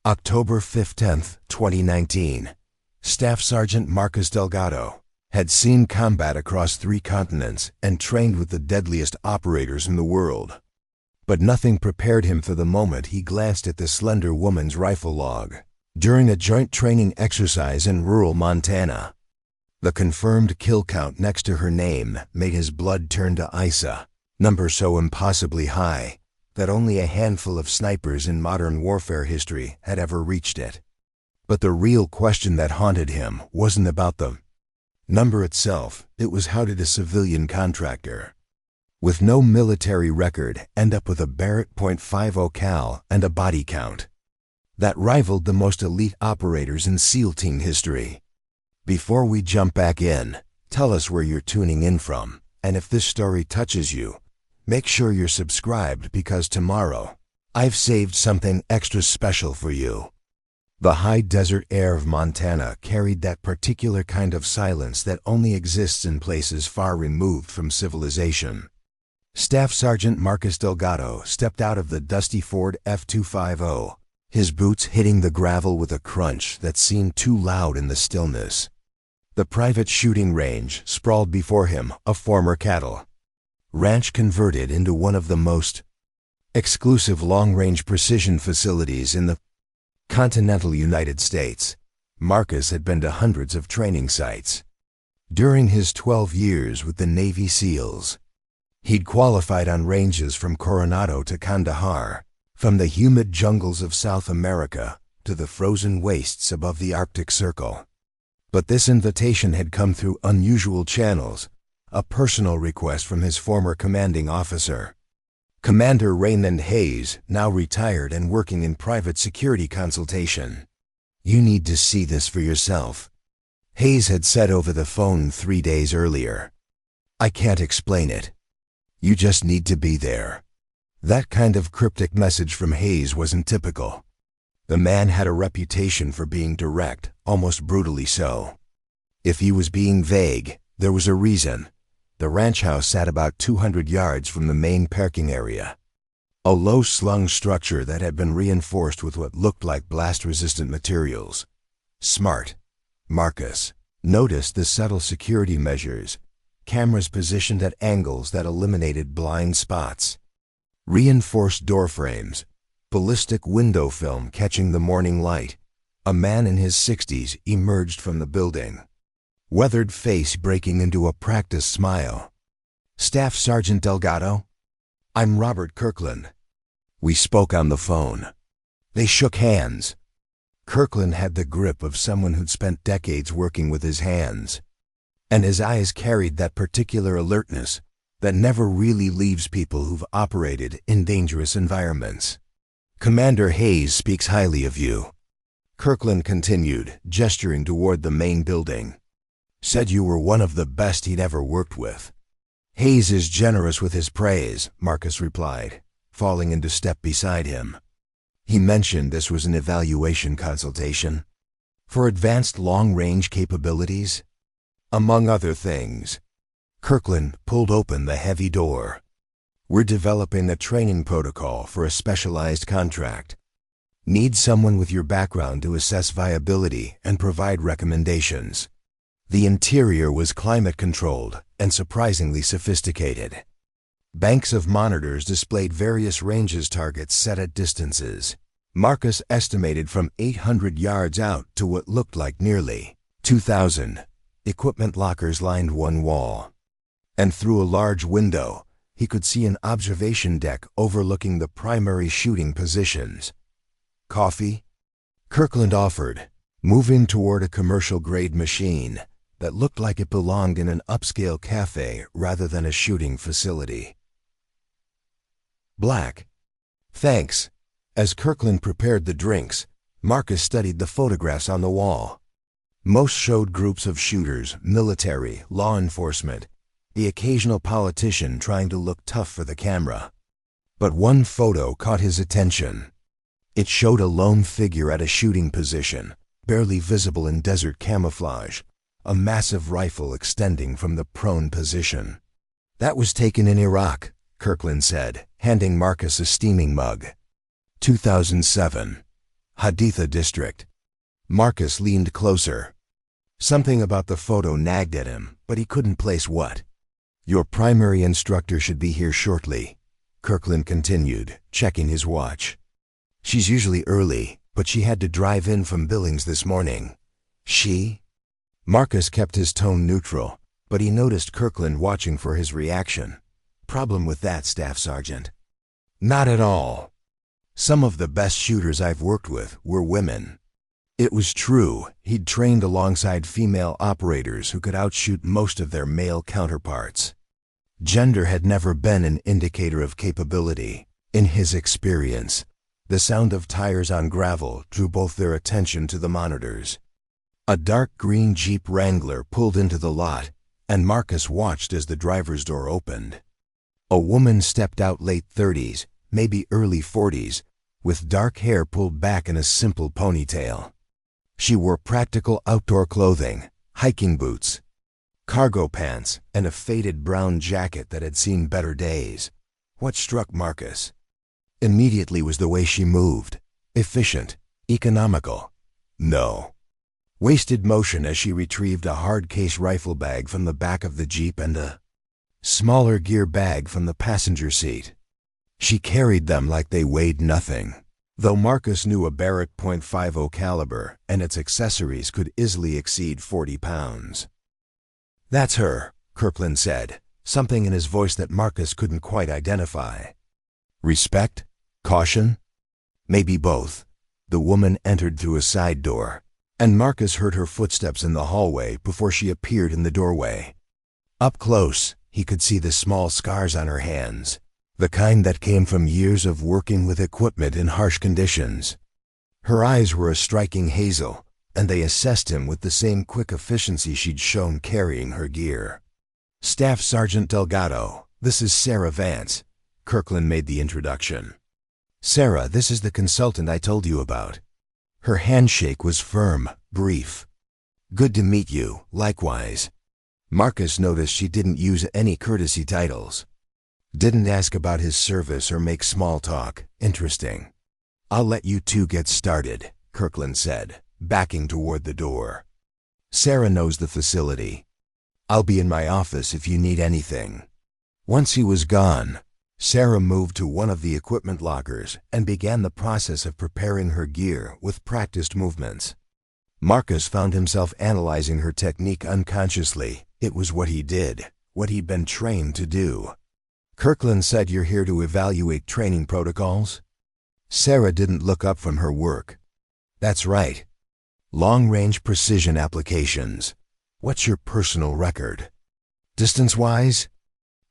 October 15, 2019. Staff Sergeant Marcus Delgado had seen combat across 3 continents and trained with the deadliest operators in the world. But nothing prepared him for the moment he glanced at the slender woman's rifle log during a joint training exercise in rural Montana. The confirmed kill count next to her name made his blood turn to ice, a number so impossibly high that only a handful of snipers in modern warfare history had ever reached it. But the real question that haunted him wasn't about the number itself, it was how did a civilian contractor with no military record end up with a Barrett .50 cal and a body count that rivaled the most elite operators in SEAL team history? Before we jump back in, tell us where you're tuning in from, and if this story touches you, make sure you're subscribed because tomorrow, I've saved something extra special for you. The high desert air of Montana carried that particular kind of silence that only exists in places far removed from civilization. Staff Sergeant Marcus Delgado stepped out of the dusty Ford F-250, his boots hitting the gravel with a crunch that seemed too loud in the stillness. The private shooting range sprawled before him, a former cattle ranch converted into one of the most exclusive long-range precision facilities in the continental United States. Marcus had been to hundreds of training sites. During his 12 years with the Navy SEALs, he'd qualified on ranges from Coronado to Kandahar, from the humid jungles of South America to the frozen wastes above the Arctic Circle. But this invitation had come through unusual channels, a personal request from his former commanding officer, Commander Raymond Hayes, now retired and working in private security consultation. "You need to see this for yourself," Hayes had said over the phone 3 days earlier. "I can't explain it. You just need to be there." That kind of cryptic message from Hayes wasn't typical. The man had a reputation for being direct, almost brutally so. If he was being vague, there was a reason. The ranch house sat about 200 yards from the main parking area, a low-slung structure that had been reinforced with what looked like blast-resistant materials. Smart. Marcus noticed the subtle security measures, cameras positioned at angles that eliminated blind spots, reinforced door frames, ballistic window film catching the morning light. A man in his 60s emerged from the building, weathered face breaking into a practiced smile. "Staff Sergeant Delgado? I'm Robert Kirkland." We spoke on the phone. They shook hands. Kirkland had the grip of someone who'd spent decades working with his hands, and his eyes carried that particular alertness that never really leaves people who've operated in dangerous environments. "Commander Hayes speaks highly of you," Kirkland continued, gesturing toward the main building. "Said you were one of the best he'd ever worked with." "Hayes is generous with his praise," Marcus replied, falling into step beside him. "He mentioned this was an evaluation consultation for advanced long-range capabilities, among other things." Kirkland pulled open the heavy door. "We're developing a training protocol for a specialized contract. Need someone with your background to assess viability and provide recommendations." The interior was climate-controlled and surprisingly sophisticated. Banks of monitors displayed various ranges targets set at distances. Marcus estimated from 800 yards out to what looked like nearly 2,000. Equipment lockers lined one wall, and through a large window, he could see an observation deck overlooking the primary shooting positions. "Coffee?" Kirkland offered, moving toward a commercial-grade machine that looked like it belonged in an upscale cafe rather than a shooting facility. "Black." "Thanks." As Kirkland prepared the drinks, Marcus studied the photographs on the wall. Most showed groups of shooters, military, law enforcement, the occasional politician trying to look tough for the camera. But one photo caught his attention. It showed a lone figure at a shooting position, barely visible in desert camouflage, a massive rifle extending from the prone position. "That was taken in Iraq," Kirkland said, handing Marcus a steaming mug. 2007. Haditha district. Marcus leaned closer. Something about the photo nagged at him, but he couldn't place what. Your primary instructor should be here shortly, Kirkland continued, checking his watch. She's usually early, but she had to drive in from Billings this morning. She? Marcus kept his tone neutral, but he noticed Kirkland watching for his reaction. Problem with that, Staff Sergeant? Not at all. Some of the best shooters I've worked with were women. It was true, he'd trained alongside female operators who could outshoot most of their male counterparts. Gender had never been an indicator of capability. In his experience, the sound of tires on gravel drew both their attention to the monitors. A dark green Jeep Wrangler pulled into the lot, and Marcus watched as the driver's door opened. A woman stepped out, late 30s, maybe early 40s, with dark hair pulled back in a simple ponytail. She wore practical outdoor clothing, hiking boots, cargo pants, and a faded brown jacket that had seen better days. What struck Marcus immediately was the way she moved. Efficient, economical. No wasted motion as she retrieved a hard case rifle bag from the back of the Jeep and a smaller gear bag from the passenger seat. She carried them like they weighed nothing. Though Marcus knew a Barrett .50 caliber and its accessories could easily exceed 40 pounds. That's her, Kirkland said, something in his voice that Marcus couldn't quite identify. Respect? Caution? Maybe both. The woman entered through a side door, and Marcus heard her footsteps in the hallway before she appeared in the doorway. Up close, he could see the small scars on her hands, the kind that came from years of working with equipment in harsh conditions. Her eyes were a striking hazel, and they assessed him with the same quick efficiency she'd shown carrying her gear. Staff Sergeant Delgado, this is Sarah Vance. Kirkland made the introduction. Sarah, this is the consultant I told you about. Her handshake was firm, brief. Good to meet you, likewise. Marcus noticed she didn't use any courtesy titles. Didn't ask about his service or make small talk. Interesting. I'll let you two get started, Kirkland said, backing toward the door. Sarah knows the facility. I'll be in my office if you need anything. Once he was gone, Sarah moved to one of the equipment lockers and began the process of preparing her gear with practiced movements. Marcus found himself analyzing her technique unconsciously. It was what he did, what he'd been trained to do. Kirkland said, you're here to evaluate training protocols? Sarah didn't look up from her work. That's right. Long-range precision applications. What's your personal record? Distance-wise?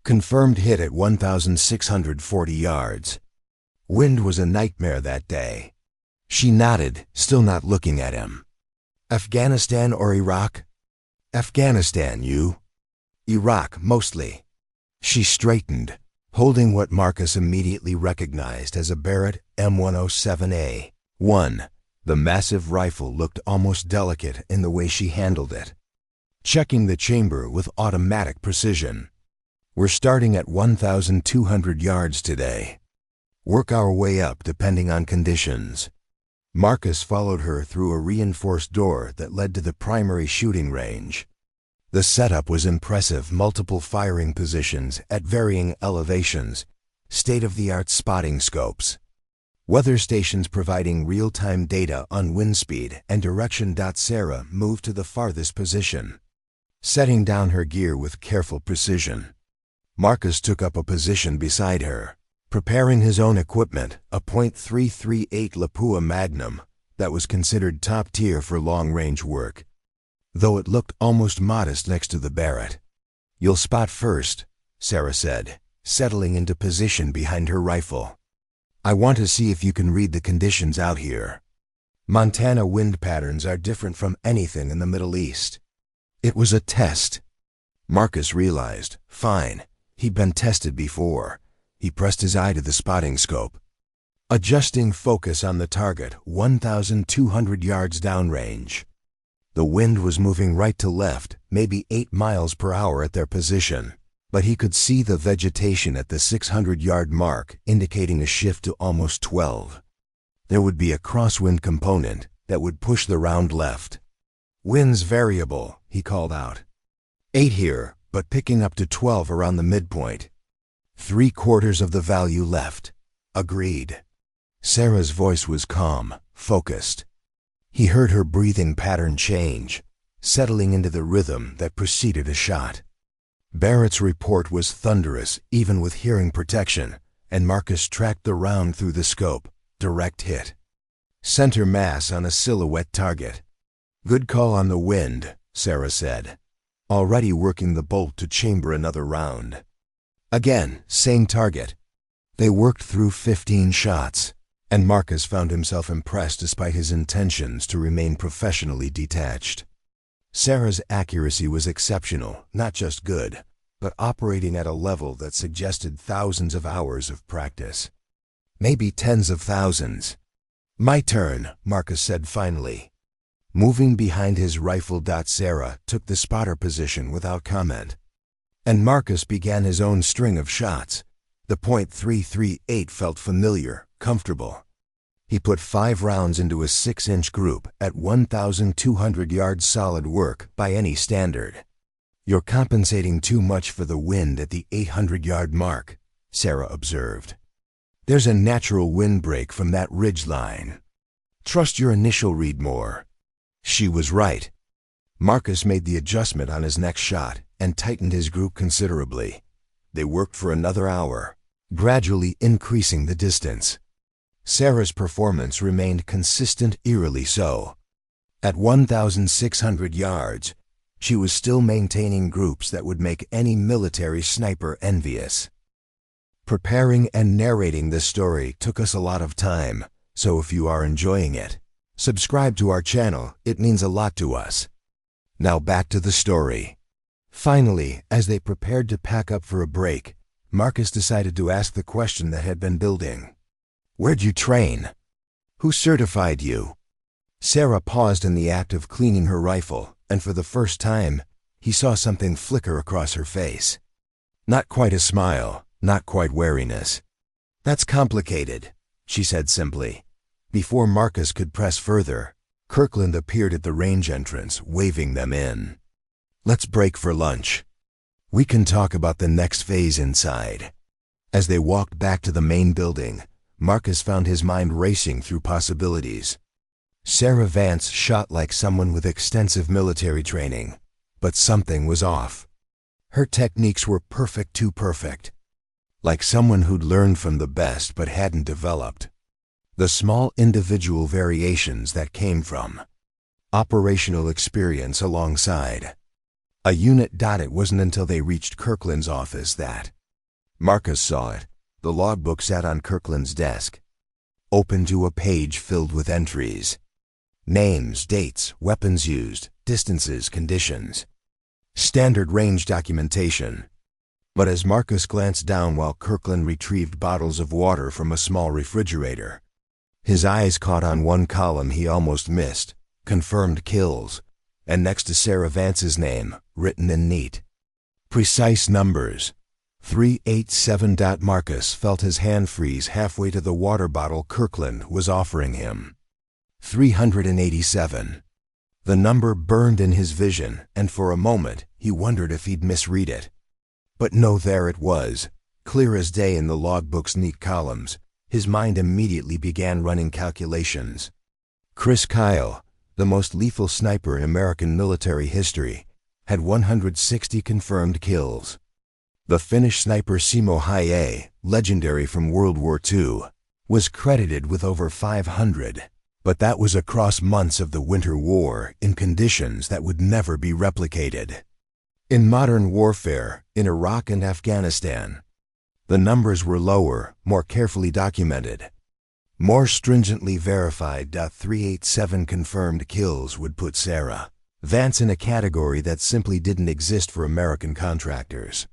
Confirmed hit at 1,640 yards. Wind was a nightmare that day. She nodded, still not looking at him. Afghanistan or Iraq? Afghanistan, you? Iraq, mostly. She straightened, holding what Marcus immediately recognized as a Barrett M107A1. The massive rifle looked almost delicate in the way she handled it, checking the chamber with automatic precision. We're starting at 1,200 yards today. Work our way up depending on conditions. Marcus followed her through a reinforced door that led to the primary shooting range. The setup was impressive, multiple firing positions at varying elevations, state-of-the-art spotting scopes, weather stations providing real-time data on wind speed and direction. Sarah moved to the farthest position, setting down her gear with careful precision. Marcus took up a position beside her, preparing his own equipment, a .338 Lapua Magnum that was considered top tier for long-range work, though it looked almost modest next to the Barrett. You'll spot first, Sarah said, settling into position behind her rifle. I want to see if you can read the conditions out here. Montana wind patterns are different from anything in the Middle East. It was a test. Marcus realized, fine, he'd been tested before. He pressed his eye to the spotting scope, adjusting focus on the target, 1,200 yards downrange. The wind was moving right to left, maybe 8 miles per hour at their position, but he could see the vegetation at the 600-yard mark, indicating a shift to almost 12. There would be a crosswind component that would push the round left. "Wind's variable," he called out. 8 here, but picking up to 12 around the midpoint. 3/4 of the value left. Agreed. Sarah's voice was calm, focused. He heard her breathing pattern change, settling into the rhythm that preceded a shot. Barrett's report was thunderous, even with hearing protection, and Marcus tracked the round through the scope. Direct hit. Center mass on a silhouette target. "Good call on the wind," Sarah said, already working the bolt to chamber another round. Again, same target. They worked through 15 shots, and Marcus found himself impressed despite his intentions to remain professionally detached. Sarah's accuracy was exceptional, not just good, but operating at a level that suggested thousands of hours of practice. Maybe tens of thousands. "My turn," Marcus said finally. Moving behind his rifle. Sarah took the spotter position without comment. And Marcus began his own string of shots. The .338 felt familiar, comfortable. He put 5 rounds into a 6-inch group at 1,200 yards solid work by any standard. "You're compensating too much for the wind at the 800-yard mark," Sarah observed. "There's a natural windbreak from that ridge line. Trust your initial read more." She was right. Marcus made the adjustment on his next shot and tightened his group considerably. They worked for another hour, gradually increasing the distance. Sarah's performance remained consistent, eerily so. At 1,600 yards, she was still maintaining groups that would make any military sniper envious. Preparing and narrating this story took us a lot of time, so if you are enjoying it, subscribe to our channel. It means a lot to us. Now back to the story. Finally, as they prepared to pack up for a break, Marcus decided to ask the question that had been building. "Where'd you train? Who certified you?" Sarah paused in the act of cleaning her rifle, and for the first time, he saw something flicker across her face. Not quite a smile, not quite wariness. "That's complicated," she said simply. Before Marcus could press further, Kirkland appeared at the range entrance, waving them in. "Let's break for lunch. We can talk about the next phase inside." As they walked back to the main building, Marcus found his mind racing through possibilities. Sarah Vance shot like someone with extensive military training, but something was off. Her techniques were perfect, too perfect. Like someone who'd learned from the best but hadn't developed the small individual variations that came from operational experience alongside a unit. It wasn't until they reached Kirkland's office that Marcus saw it. The logbook sat on Kirkland's desk, open to a page filled with entries. Names, dates, weapons used, distances, conditions. Standard range documentation. But as Marcus glanced down while Kirkland retrieved bottles of water from a small refrigerator, his eyes caught on one column he almost missed: confirmed kills, and next to Sarah Vance's name, written in neat, precise numbers. 387. Marcus felt his hand freeze halfway to the water bottle Kirkland was offering him. 387. The number burned in his vision, and for a moment he wondered if he'd misread it. But no, there it was, clear as day in the logbook's neat columns. His mind immediately began running calculations. Chris Kyle, the most lethal sniper in American military history, had 160 confirmed kills. The Finnish sniper Simo Häyhä, legendary from World War II, was credited with over 500, but that was across months of the Winter War in conditions that would never be replicated. In modern warfare, in Iraq and Afghanistan, the numbers were lower, more carefully documented, more stringently verified. 387 confirmed kills would put Sarah Vance in a category that simply didn't exist for American contractors.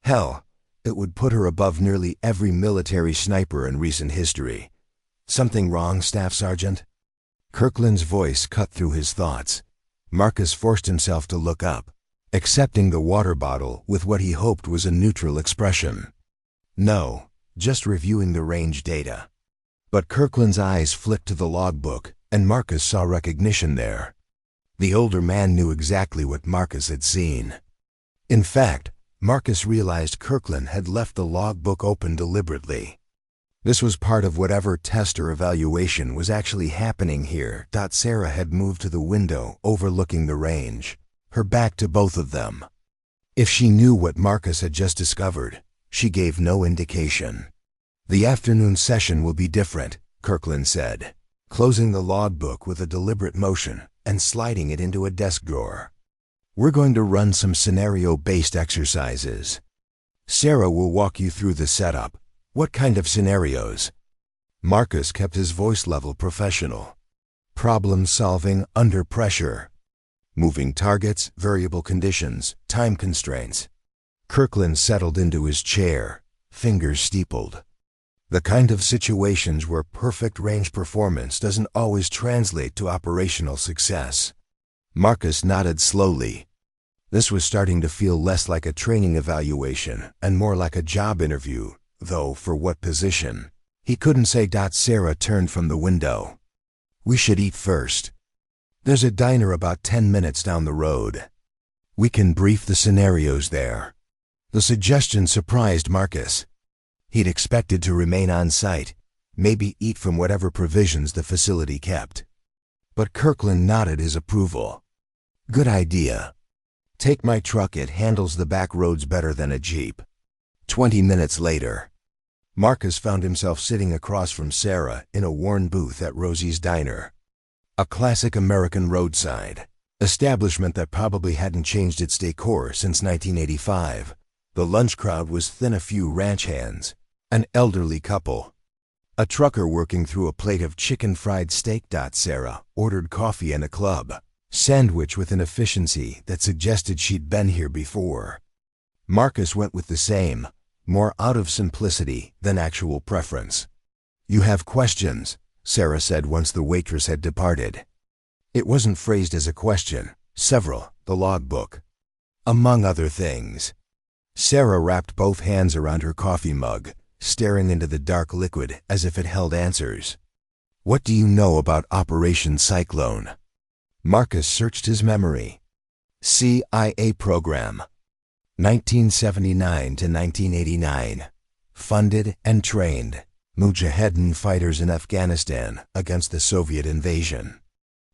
Hell, it would put her above nearly every military sniper in recent history. "Something wrong, Staff Sergeant?" Kirkland's voice cut through his thoughts. Marcus forced himself to look up, accepting the water bottle with what he hoped was a neutral expression. "No, just reviewing the range data." But Kirkland's eyes flicked to the logbook, and Marcus saw recognition there. The older man knew exactly what Marcus had seen. In fact, Marcus realized Kirkland had left the logbook open deliberately. This was part of whatever test or evaluation was actually happening here. Sarah had moved to the window overlooking the range, her back to both of them. If she knew what Marcus had just discovered, she gave no indication. "The afternoon session will be different," Kirkland said, closing the logbook with a deliberate motion and sliding it into a desk drawer. "We're going to run some scenario-based exercises. Sarah will walk you through the setup." "What kind of scenarios?" Marcus kept his voice level professional. "Problem solving under pressure. Moving targets, variable conditions, time constraints." Kirkland settled into his chair, fingers steepled. The kind of situations where perfect range performance doesn't always translate to operational success. Marcus nodded slowly. This was starting to feel less like a training evaluation and more like a job interview, though for what position? He couldn't say. Sarah turned from the window. "We should eat first. There's a diner about 10 minutes down the road. We can brief the scenarios there." The suggestion surprised Marcus. He'd expected to remain on site, maybe eat from whatever provisions the facility kept. But Kirkland nodded his approval. "Good idea. Take my truck, it handles the back roads better than a Jeep." 20 minutes later, Marcus found himself sitting across from Sarah in a worn booth at Rosie's Diner. A classic American roadside establishment that probably hadn't changed its decor since 1985. The lunch crowd was thin, a few ranch hands, an elderly couple, a trucker working through a plate of chicken fried steak. Sarah ordered coffee and a club sandwich with an efficiency that suggested she'd been here before. Marcus went with the same, more out of simplicity than actual preference. "You have questions?" Sarah said once the waitress had departed. It wasn't phrased as a question. "Several, the logbook, among other things." Sarah wrapped both hands around her coffee mug, staring into the dark liquid as if it held answers. "What do you know about Operation Cyclone?" Marcus searched his memory. CIA program. 1979 to 1989. Funded and trained Mujahedin fighters in Afghanistan against the Soviet invasion.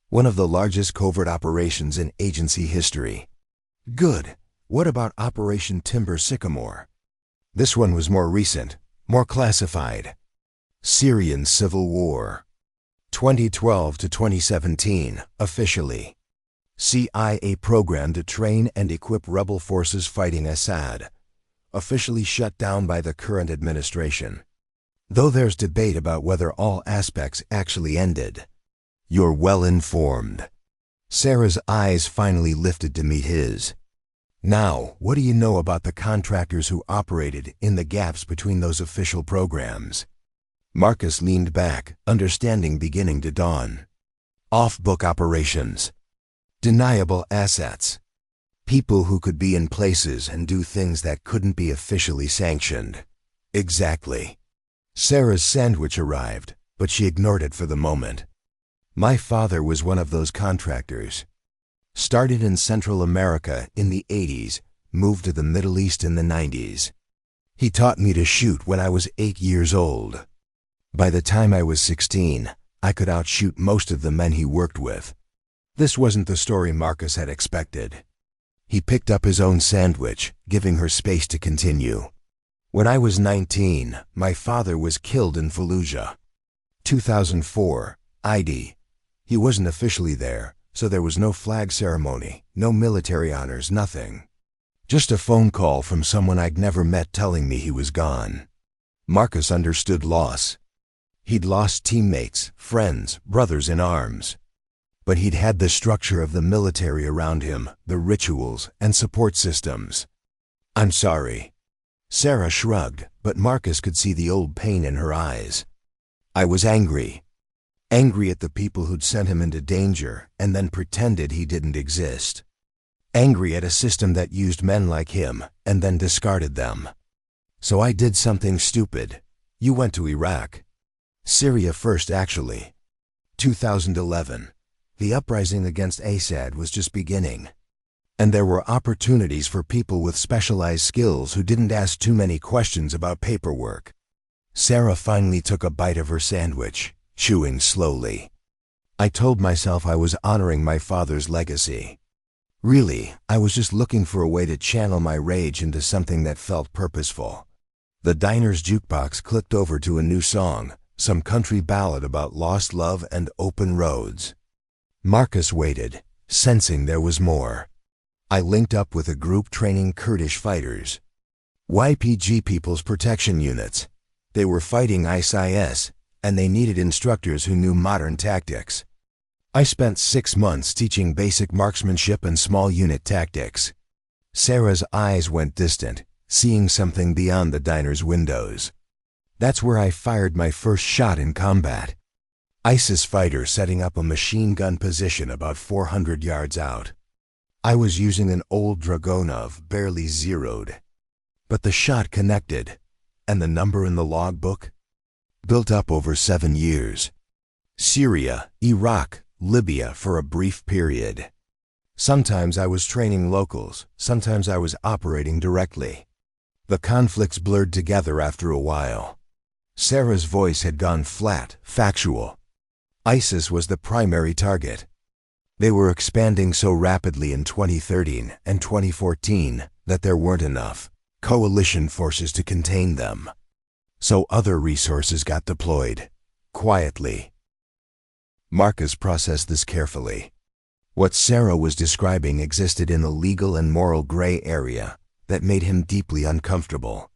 One of the largest covert operations in agency history. "Good. What about Operation Timber Sycamore?" This one was more recent, more classified. Syrian Civil War. 2012 to 2017, officially. CIA program to train and equip rebel forces fighting Assad. Officially shut down by the current administration. Though there's debate about whether all aspects actually ended. "You're well informed." Sarah's eyes finally lifted to meet his. "Now, what do you know about the contractors who operated in the gaps between those official programs?" Marcus leaned back, understanding beginning to dawn. "Off-book operations. Deniable assets. People who could be in places and do things that couldn't be officially sanctioned." "Exactly." Sarah's sandwich arrived, but she ignored it for the moment. "My father was one of those contractors. Started in Central America in the 80s, moved to the Middle East in the 90s. He taught me to shoot when I was 8 years old. By the time I was 16, I could outshoot most of the men he worked with." This wasn't the story Marcus had expected. He picked up his own sandwich, giving her space to continue. "When I was 19, my father was killed in Fallujah. 2004, ID. He wasn't officially there, so there was no flag ceremony, no military honors, nothing. Just a phone call from someone I'd never met telling me he was gone." Marcus understood loss. He'd lost teammates, friends, brothers in arms. But he'd had the structure of the military around him, the rituals and support systems. "I'm sorry." Sarah shrugged, but Marcus could see the old pain in her eyes. "I was angry. Angry at the people who'd sent him into danger and then pretended he didn't exist. Angry at a system that used men like him and then discarded them. So I did something stupid. You went to Iraq. Syria first, actually. 2011. The uprising against Assad was just beginning. And there were opportunities for people with specialized skills who didn't ask too many questions about paperwork. Sarah finally took a bite of her sandwich, chewing slowly. I told myself I was honoring my father's legacy. Really, I was just looking for a way to channel my rage into something that felt purposeful. The diner's jukebox clicked over to a new song, some country ballad about lost love and open roads. Marcus waited, sensing there was more. I linked up with a group training Kurdish fighters. YPG People's Protection Units. They were fighting ISIS, and they needed instructors who knew modern tactics. I spent 6 months teaching basic marksmanship and small unit tactics. Sarah's eyes went distant, seeing something beyond the diner's windows. That's where I fired my first shot in combat. ISIS fighter setting up a machine gun position about 400 yards out. I was using an old Dragonov, barely zeroed. But the shot connected, and the number in the logbook? Built up over 7 years. Syria, Iraq, Libya for a brief period. Sometimes I was training locals, sometimes I was operating directly. The conflicts blurred together after a while. Sarah's voice had gone flat, factual. ISIS was the primary target. They were expanding so rapidly in 2013 and 2014 that there weren't enough coalition forces to contain them. So other resources got deployed, quietly. Marcus processed this carefully. What Sarah was describing existed in a legal and moral gray area that made him deeply uncomfortable.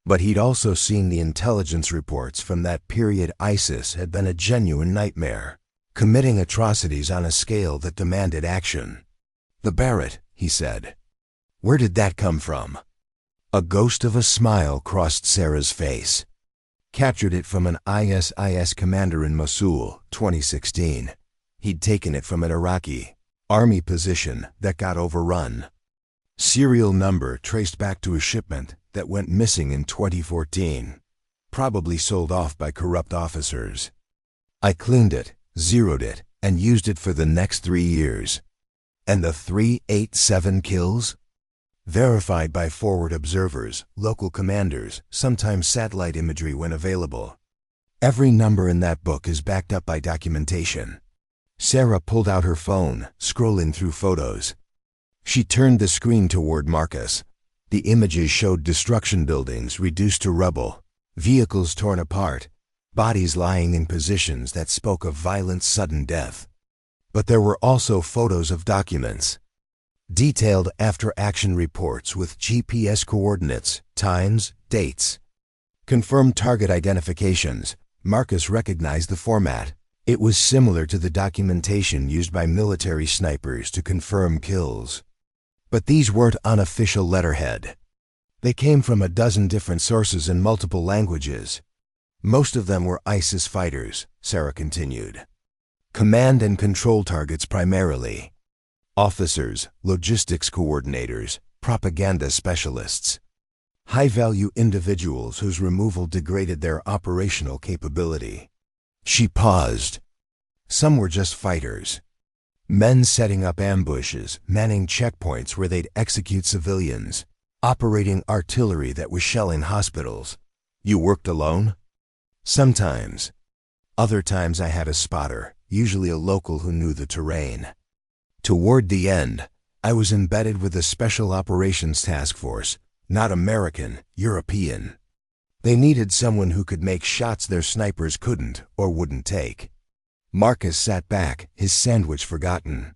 But he'd also seen the intelligence reports from that period. ISIS had been a genuine nightmare, committing atrocities on a scale that demanded action. The Barrett, he said. Where did that come from? A ghost of a smile crossed Sarah's face. Captured it from an ISIS commander in Mosul, 2016. He'd taken it from an Iraqi army position that got overrun. Serial number traced back to a shipment that went missing in 2014, probably sold off by corrupt officers. I cleaned it, zeroed it, and used it for the next 3 years. And the 387 kills? Verified by forward observers, local commanders, sometimes satellite imagery when available. Every number in that book is backed up by documentation. Sarah pulled out her phone, scrolling through photos. She turned the screen toward Marcus. The images showed destruction buildings reduced to rubble, vehicles torn apart, bodies lying in positions that spoke of violent sudden death. But there were also photos of documents. Detailed after-action reports with GPS coordinates, times, dates. Confirmed target identifications. Marcus recognized the format. It was similar to the documentation used by military snipers to confirm kills. But these weren't unofficial letterhead. They came from a dozen different sources in multiple languages. Most of them were ISIS fighters, Sarah continued. Command and control targets primarily. Officers, logistics coordinators, propaganda specialists. High-value individuals whose removal degraded their operational capability. She paused. Some were just fighters. Men setting up ambushes, manning checkpoints where they'd execute civilians, operating artillery that was shelling hospitals. You worked alone? Sometimes. Other times I had a spotter, usually a local who knew the terrain. Toward the end, I was embedded with a Special Operations Task Force, not American, European. They needed someone who could make shots their snipers couldn't or wouldn't take. Marcus sat back, his sandwich forgotten.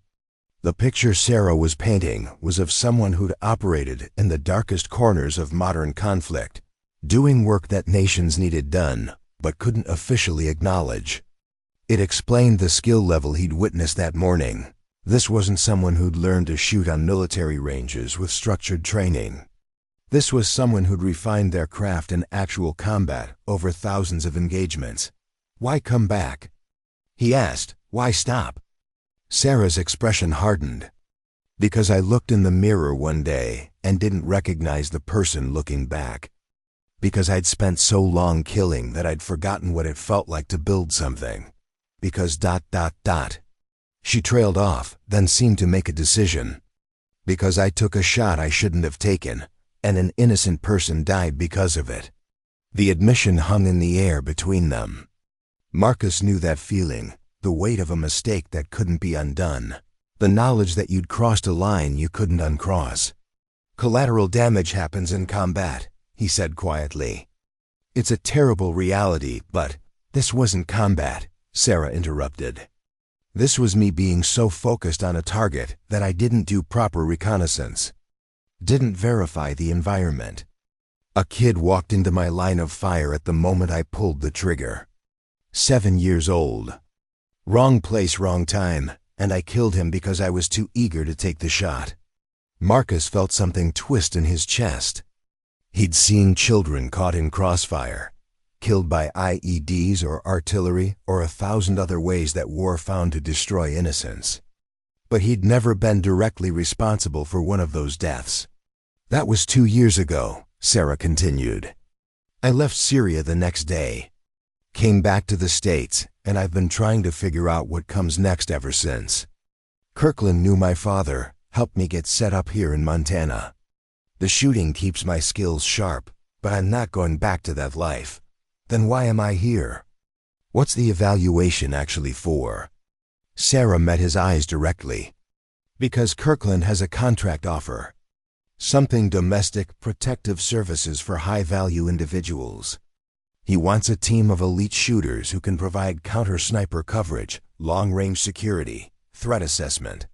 The picture Sarah was painting was of someone who'd operated in the darkest corners of modern conflict, doing work that nations needed done, but couldn't officially acknowledge. It explained the skill level he'd witnessed that morning. This wasn't someone who'd learned to shoot on military ranges with structured training. This was someone who'd refined their craft in actual combat over thousands of engagements. Why come back? He asked, why stop? Sarah's expression hardened. Because I looked in the mirror one day and didn't recognize the person looking back. Because I'd spent so long killing that I'd forgotten what it felt like to build something. Because ... She trailed off, then seemed to make a decision. Because I took a shot I shouldn't have taken, and an innocent person died because of it. The admission hung in the air between them. Marcus knew that feeling, the weight of a mistake that couldn't be undone, the knowledge that you'd crossed a line you couldn't uncross. Collateral damage happens in combat, he said quietly. It's a terrible reality, but this wasn't combat, Sarah interrupted. This was me being so focused on a target that I didn't do proper reconnaissance. Didn't verify the environment. A kid walked into my line of fire at the moment I pulled the trigger. 7 years old. Wrong place, wrong time, and I killed him because I was too eager to take the shot. Marcus felt something twist in his chest. He'd seen children caught in crossfire, killed by IEDs or artillery or 1,000 other ways that war found to destroy innocents. But he'd never been directly responsible for one of those deaths. That was 2 years ago, Sarah continued. I left Syria the next day, came back to the States, and I've been trying to figure out what comes next ever since. Kirkland knew my father, helped me get set up here in Montana. The shooting keeps my skills sharp, but I'm not going back to that life. Then why am I here? What's the evaluation actually for? Sarah met his eyes directly. Because Kirkland has a contract offer. Something domestic protective services for high-value individuals. He wants a team of elite shooters who can provide counter-sniper coverage, long-range security, threat assessment.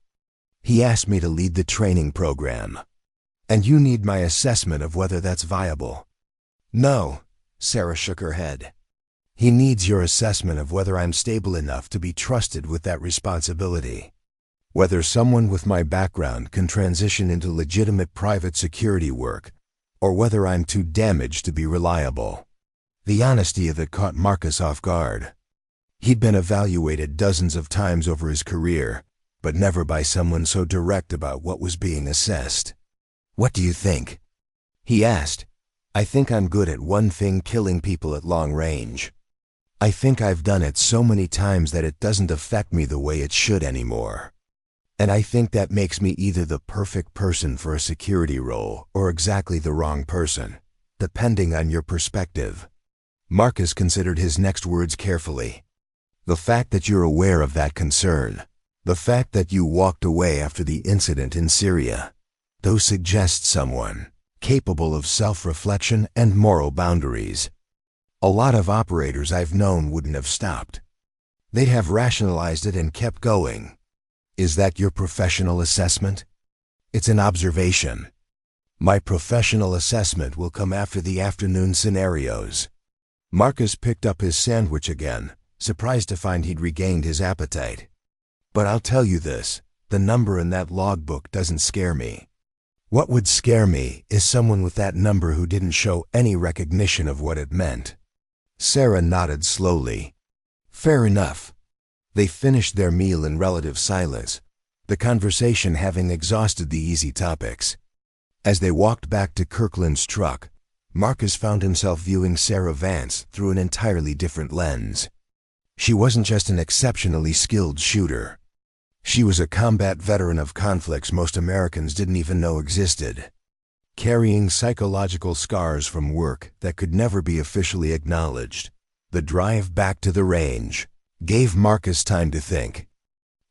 He asked me to lead the training program. And you need my assessment of whether that's viable. No. Sarah shook her head. He needs your assessment of whether I'm stable enough to be trusted with that responsibility. Whether someone with my background can transition into legitimate private security work, or whether I'm too damaged to be reliable. The honesty of it caught Marcus off guard. He'd been evaluated dozens of times over his career, but never by someone so direct about what was being assessed. What do you think? He asked. I think I'm good at one thing, killing people at long range. I think I've done it so many times that it doesn't affect me the way it should anymore. And I think that makes me either the perfect person for a security role or exactly the wrong person, depending on your perspective. Marcus considered his next words carefully. The fact that you're aware of that concern, the fact that you walked away after the incident in Syria, those suggest someone capable of self-reflection and moral boundaries. A lot of operators I've known wouldn't have stopped. They'd have rationalized it and kept going. Is that your professional assessment? It's an observation. My professional assessment will come after the afternoon scenarios. Marcus picked up his sandwich again, surprised to find he'd regained his appetite. But I'll tell you this, the number in that logbook doesn't scare me. What would scare me is someone with that number who didn't show any recognition of what it meant. Sarah nodded slowly. Fair enough. They finished their meal in relative silence, the conversation having exhausted the easy topics. As they walked back to Kirkland's truck, Marcus found himself viewing Sarah Vance through an entirely different lens. She wasn't just an exceptionally skilled shooter. She was a combat veteran of conflicts most Americans didn't even know existed, carrying psychological scars from work that could never be officially acknowledged. The drive back to the range gave Marcus time to think.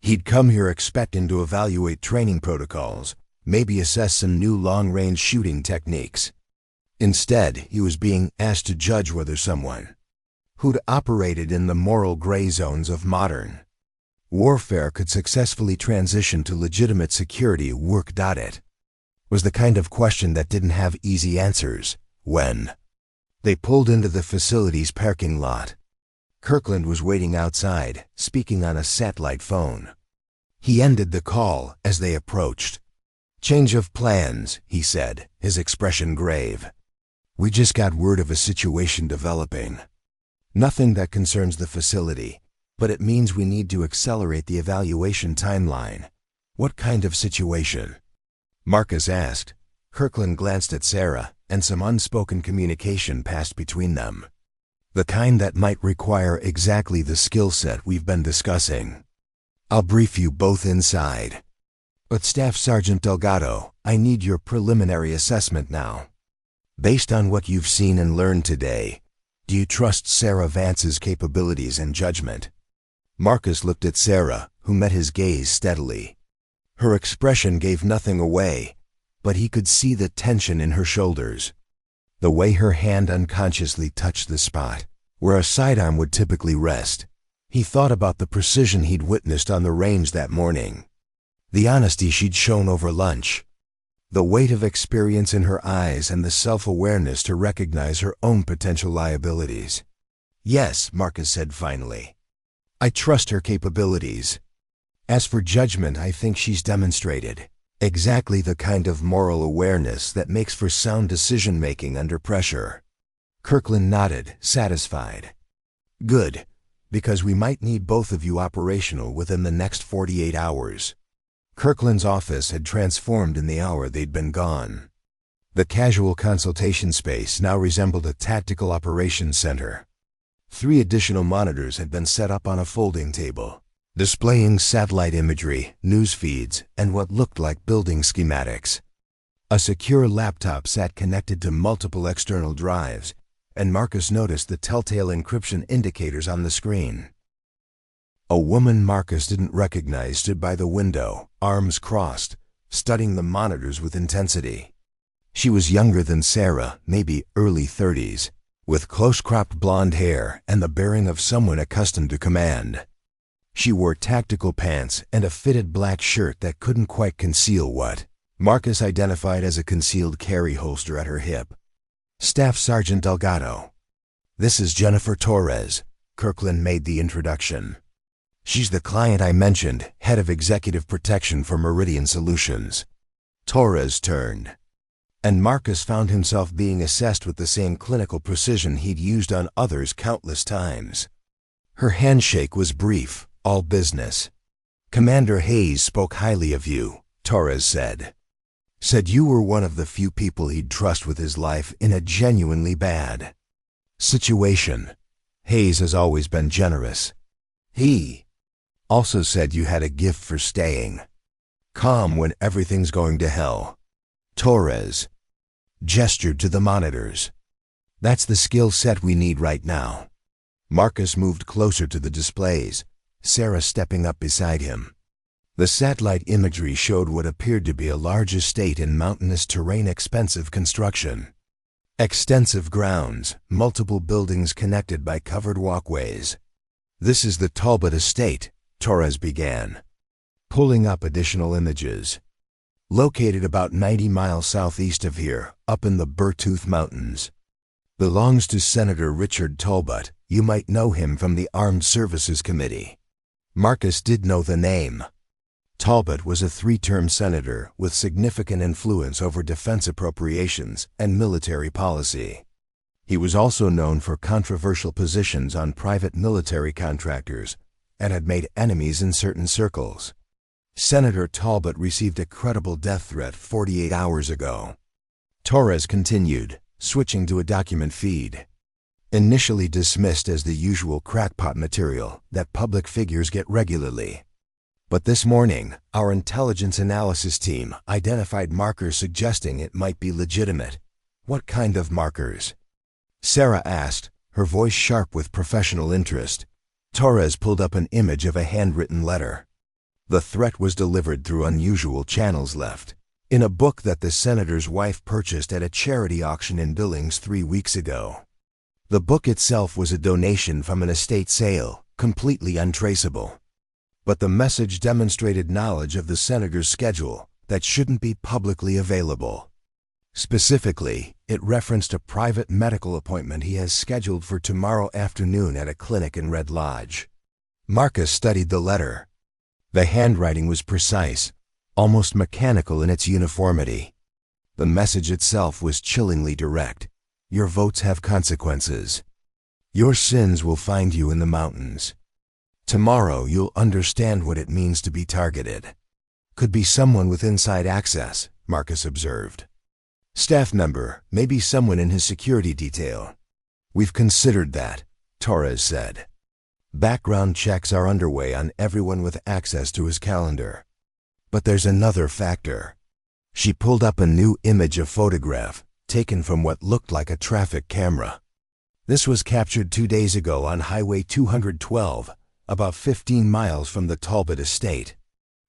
He'd come here expecting to evaluate training protocols, maybe assess some new long-range shooting techniques. Instead, he was being asked to judge whether someone who'd operated in the moral gray zones of modern warfare could successfully transition to legitimate security work. It was the kind of question that didn't have easy answers. When they pulled into the facility's parking lot, Kirkland was waiting outside, speaking on a satellite phone. He ended the call as they approached. Change of plans, he said, his expression grave. We just got word of a situation developing. Nothing that concerns the facility, but it means we need to accelerate the evaluation timeline. What kind of situation? Marcus asked. Kirkland glanced at Sarah, and some unspoken communication passed between them. The kind that might require exactly the skill set we've been discussing. I'll brief you both inside. But Staff Sergeant Delgado, I need your preliminary assessment now. Based on what you've seen and learned today, do you trust Sarah Vance's capabilities and judgment? Marcus looked at Sarah, who met his gaze steadily. Her expression gave nothing away, but he could see the tension in her shoulders. The way her hand unconsciously touched the spot where a sidearm would typically rest. He thought about the precision he'd witnessed on the range that morning. The honesty she'd shown over lunch. The weight of experience in her eyes and the self-awareness to recognize her own potential liabilities. Yes, Marcus said finally. I trust her capabilities. As for judgment, I think she's demonstrated exactly the kind of moral awareness that makes for sound decision-making under pressure. Kirkland nodded, satisfied. Good, because we might need both of you operational within the next 48 hours. Kirkland's office had transformed in the hour they'd been gone. The casual consultation space now resembled a tactical operations center. 3 additional monitors had been set up on a folding table, displaying satellite imagery, news feeds, and what looked like building schematics. A secure laptop sat connected to multiple external drives, and Marcus noticed the telltale encryption indicators on the screen. A woman Marcus didn't recognize stood by the window, arms crossed, studying the monitors with intensity. She was younger than Sarah, maybe early 30s, with close-cropped blonde hair and the bearing of someone accustomed to command. She wore tactical pants and a fitted black shirt that couldn't quite conceal what Marcus identified as a concealed carry holster at her hip. Staff Sergeant Delgado. This is Jennifer Torres. Kirkland made the introduction. She's the client I mentioned, head of executive protection for Meridian Solutions. Torres turned, and Marcus found himself being assessed with the same clinical precision he'd used on others countless times. Her handshake was brief, all business. Commander Hayes spoke highly of you, Torres said. Said you were one of the few people he'd trust with his life in a genuinely bad situation. Hayes has always been generous. He also said you had a gift for staying calm when everything's going to hell. Torres gestured to the monitors. That's the skill set we need right now. Marcus moved closer to the displays, Sarah stepping up beside him. The satellite imagery showed what appeared to be a large estate in mountainous terrain, expensive construction. Extensive grounds, multiple buildings connected by covered walkways. This is the Talbot estate, Torres began, pulling up additional images. Located about 90 miles southeast of here, up in the Burtooth Mountains. Belongs to Senator Richard Talbot. You might know him from the Armed Services Committee. Marcus did know the name. Talbot was a 3-term senator with significant influence over defense appropriations and military policy. He was also known for controversial positions on private military contractors and had made enemies in certain circles. Senator Talbot received a credible death threat 48 hours ago. Torres continued, switching to a document feed. Initially dismissed as the usual crackpot material that public figures get regularly. But this morning, our intelligence analysis team identified markers suggesting it might be legitimate. What kind of markers? Sarah asked, her voice sharp with professional interest. Torres pulled up an image of a handwritten letter. The threat was delivered through unusual channels left in a book that the senator's wife purchased at a charity auction in Billings 3 weeks ago. The book itself was a donation from an estate sale, completely untraceable. But the message demonstrated knowledge of the senator's schedule that shouldn't be publicly available. Specifically, it referenced a private medical appointment he has scheduled for tomorrow afternoon at a clinic in Red Lodge. Marcus studied the letter. The handwriting was precise, almost mechanical in its uniformity. The message itself was chillingly direct. Your votes have consequences. Your sins will find you in the mountains. Tomorrow you'll understand what it means to be targeted. Could be someone with inside access, Marcus observed. Staff member, maybe someone in his security detail. We've considered that, Torres said. Background checks are underway on everyone with access to his calendar. But there's another factor. She pulled up a new image of photograph, taken from what looked like a traffic camera. This was captured 2 days ago on Highway 212, about 15 miles from the Talbot estate.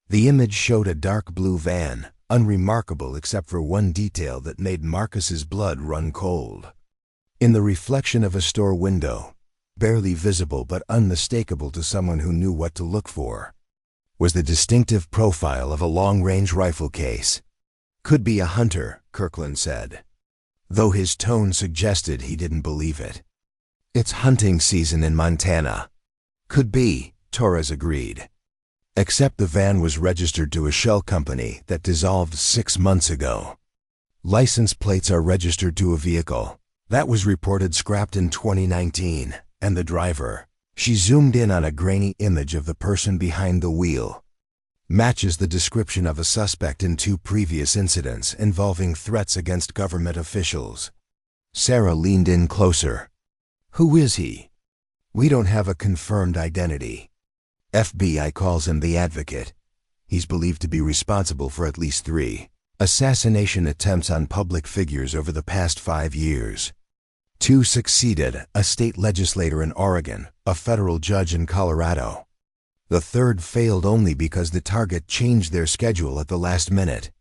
The image showed a dark blue van, unremarkable except for one detail that made Marcus's blood run cold. In the reflection of a store window, barely visible but unmistakable to someone who knew what to look for, was the distinctive profile of a long-range rifle case. Could be a hunter, Kirkland said, though his tone suggested he didn't believe it. It's hunting season in Montana. Could be, Torres agreed. Except the van was registered to a shell company that dissolved 6 months ago. License plates are registered to a vehicle that was reported scrapped in 2019, and the driver, she zoomed in on a grainy image of the person behind the wheel, matches the description of a suspect in 2 previous incidents involving threats against government officials. Sarah leaned in closer. Who is he? We don't have a confirmed identity. FBI calls him the Advocate. He's believed to be responsible for at least 3 assassination attempts on public figures over the past 5 years. 2 succeeded, a state legislator in Oregon, a federal judge in Colorado. The 3rd failed only because the target changed their schedule at the last minute.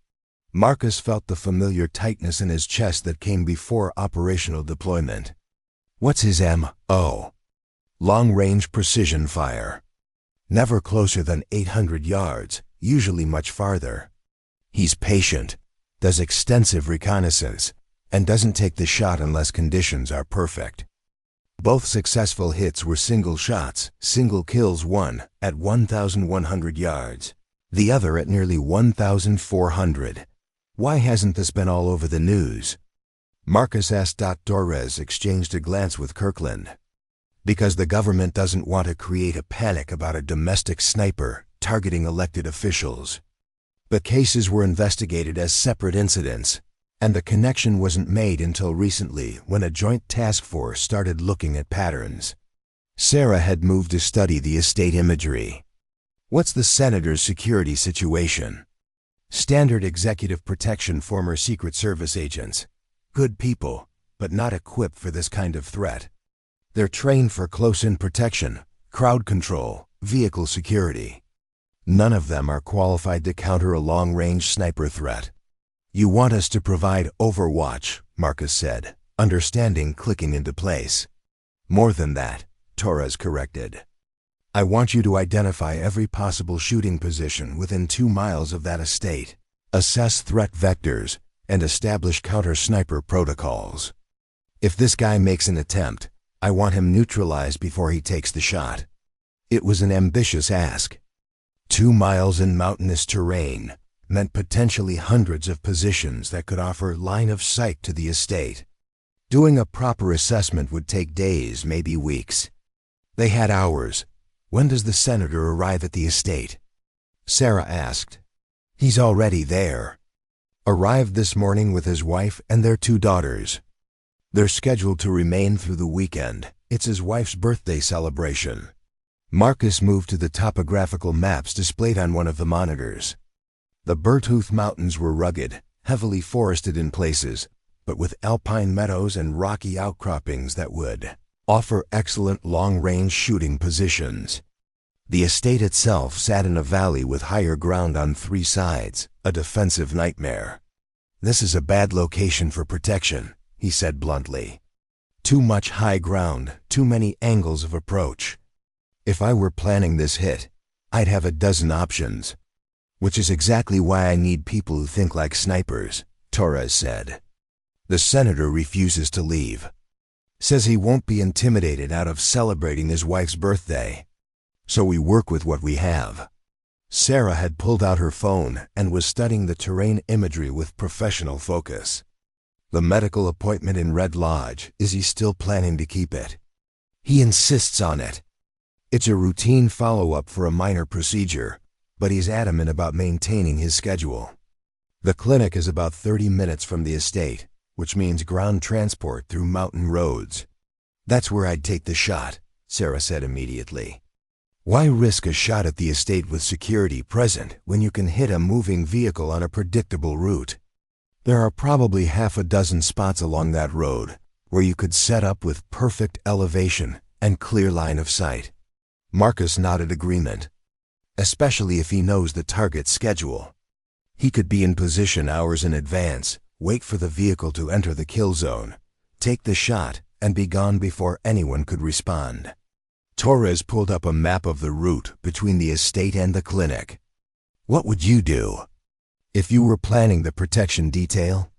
Marcus felt the familiar tightness in his chest that came before operational deployment. What's his M.O.? Long-range precision fire. Never closer than 800 yards, usually much farther. He's patient, does extensive reconnaissance, and doesn't take the shot unless conditions are perfect. Both successful hits were single shots, single kills, one at 1,100 yards, the other at nearly 1,400. Why hasn't this been all over the news? Marcus asked. Torres exchanged a glance with Kirkland. Because the government doesn't want to create a panic about a domestic sniper targeting elected officials. The cases were investigated as separate incidents, and the connection wasn't made until recently when a joint task force started looking at patterns. Sarah had moved to study the estate imagery. What's the senator's security situation? Standard executive protection, former Secret Service agents. Good people, but not equipped for this kind of threat. They're trained for close-in protection, crowd control, vehicle security. None of them are qualified to counter a long-range sniper threat. You want us to provide overwatch, Marcus said, understanding clicking into place. More than that, Torres corrected. I want you to identify every possible shooting position within 2 miles of that estate, assess threat vectors, and establish counter-sniper protocols. If this guy makes an attempt, I want him neutralized before he takes the shot. It was an ambitious ask. 2 miles in mountainous terrain meant potentially hundreds of positions that could offer line of sight to the estate. Doing a proper assessment would take days, maybe weeks. They had hours. When does the senator arrive at the estate? Sarah asked. He's already there. Arrived this morning with his wife and their 2 daughters. They're scheduled to remain through the weekend. It's his wife's birthday celebration. Marcus moved to the topographical maps displayed on one of the monitors. The Bertooth Mountains were rugged, heavily forested in places, but with alpine meadows and rocky outcroppings that would offer excellent long-range shooting positions. The estate itself sat in a valley with higher ground on 3 sides, a defensive nightmare. This is a bad location for protection, he said bluntly. Too much high ground, too many angles of approach. If I were planning this hit, I'd have a dozen options. Which is exactly why I need people who think like snipers, Torres said. The senator refuses to leave. Says he won't be intimidated out of celebrating his wife's birthday. So we work with what we have. Sarah had pulled out her phone and was studying the terrain imagery with professional focus. The medical appointment in Red Lodge, is he still planning to keep it? He insists on it. It's a routine follow-up for a minor procedure, but he's adamant about maintaining his schedule. The clinic is about 30 minutes from the estate, which means ground transport through mountain roads. That's where I'd take the shot, Sarah said immediately. Why risk a shot at the estate with security present when you can hit a moving vehicle on a predictable route? There are probably half a dozen spots along that road where you could set up with perfect elevation and clear line of sight. Marcus nodded agreement, especially if he knows the target's schedule. He could be in position hours in advance, wait for the vehicle to enter the kill zone, take the shot, and be gone before anyone could respond. Torres pulled up a map of the route between the estate and the clinic. What would you do if you were planning the protection detail?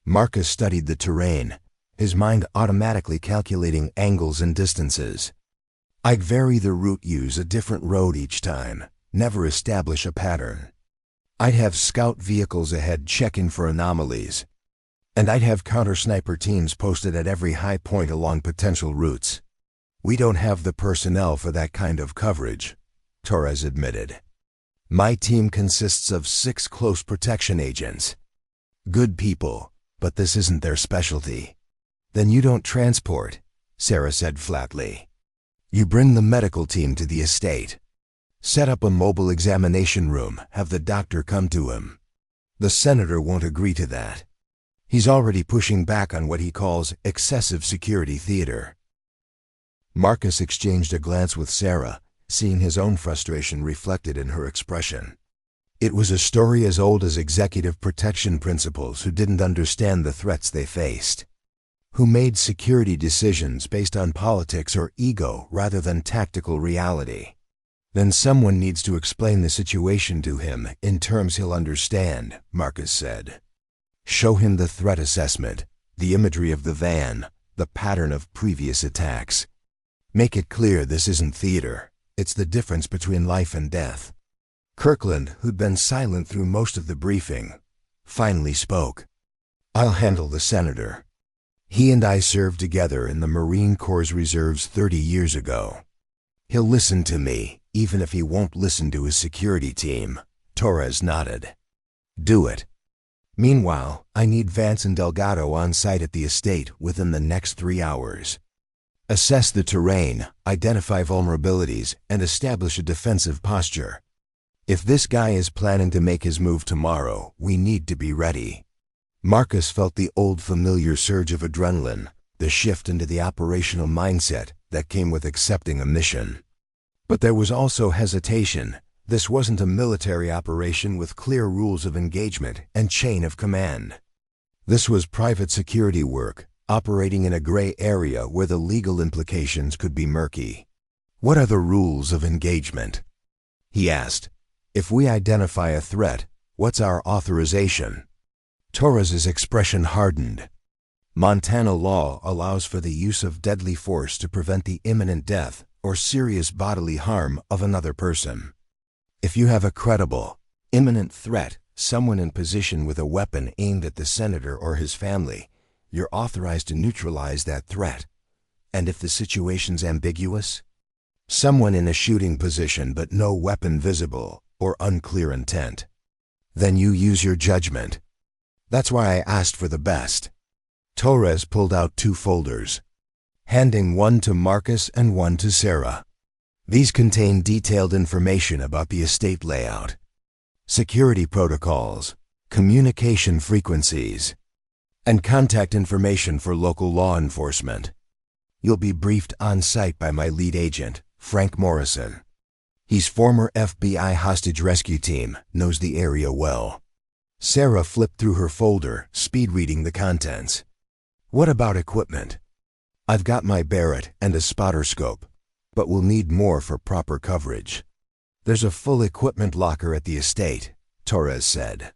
Marcus studied the terrain, his mind automatically calculating angles and distances. I'd vary the route, use a different road each time, never establish a pattern. I'd have scout vehicles ahead checking for anomalies, and I'd have counter-sniper teams posted at every high point along potential routes. We don't have the personnel for that kind of coverage, Torres admitted. My team consists of 6 close protection agents. Good people, but this isn't their specialty. Then you don't transport, Sarah said flatly. You bring the medical team to the estate. Set up a mobile examination room, have the doctor come to him. The senator won't agree to that. He's already pushing back on what he calls excessive security theater. Marcus exchanged a glance with Sarah, seeing his own frustration reflected in her expression. It was a story as old as executive protection principals who didn't understand the threats they faced, who made security decisions based on politics or ego rather than tactical reality. Then someone needs to explain the situation to him in terms he'll understand, Marcus said. Show him the threat assessment, the imagery of the van, the pattern of previous attacks. Make it clear this isn't theater, it's the difference between life and death. Kirkland, who'd been silent through most of the briefing, finally spoke. I'll handle the senator. He and I served together in the Marine Corps Reserves 30 years ago. He'll listen to me, even if he won't listen to his security team, Torres nodded. Do it. Meanwhile, I need Vance and Delgado on site at the estate within the next 3 hours. Assess the terrain, identify vulnerabilities, and establish a defensive posture. If this guy is planning to make his move tomorrow, we need to be ready. Marcus felt the old familiar surge of adrenaline, the shift into the operational mindset that came with accepting a mission. But there was also hesitation. This wasn't a military operation with clear rules of engagement and chain of command. This was private security work, operating in a gray area where the legal implications could be murky. What are the rules of engagement? He asked. If we identify a threat, what's our authorization? Torres's expression hardened. Montana law allows for the use of deadly force to prevent the imminent death or serious bodily harm of another person. If you have a credible, imminent threat, someone in position with a weapon aimed at the senator or his family, you're authorized to neutralize that threat. And if the situation's ambiguous, someone in a shooting position but no weapon visible or unclear intent, then you use your judgment. That's why I asked for the best. Torres pulled out 2 folders, handing one to Marcus and one to Sarah. These contain detailed information about the estate layout, security protocols, communication frequencies, and contact information for local law enforcement. You'll be briefed on site by my lead agent, Frank Morrison. He's former FBI hostage rescue team, knows the area well. Sarah flipped through her folder, speed reading the contents. What about equipment? I've got my Barrett and a spotter scope, but we'll need more for proper coverage. There's a full equipment locker at the estate, Torres said.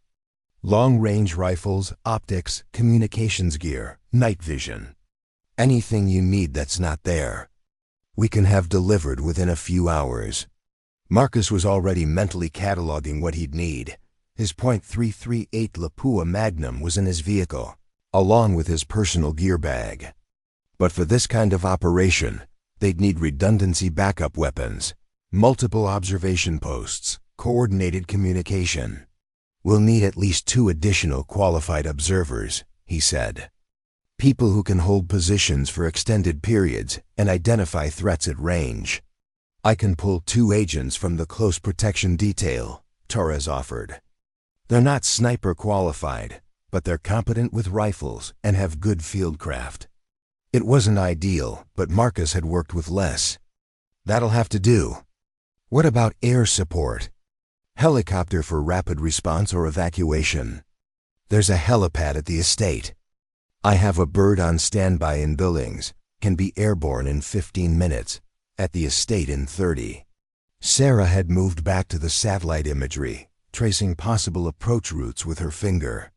Long-range rifles, optics, communications gear, night vision. Anything you need that's not there, we can have delivered within a few hours. Marcus was already mentally cataloging what he'd need. His .338 Lapua Magnum was in his vehicle, along with his personal gear bag. But for this kind of operation, they'd need redundancy backup weapons, multiple observation posts, coordinated communication. We'll need at least 2 additional qualified observers, he said. People who can hold positions for extended periods and identify threats at range. I can pull 2 agents from the close protection detail, Torres offered. They're not sniper qualified, but they're competent with rifles and have good fieldcraft. It wasn't ideal, but Marcus had worked with less. That'll have to do. What about air support? Helicopter for rapid response or evacuation. There's a helipad at the estate. I have a bird on standby in Billings, can be airborne in 15 minutes, at the estate in 30. Sarah had moved back to the satellite imagery, tracing possible approach routes with her finger.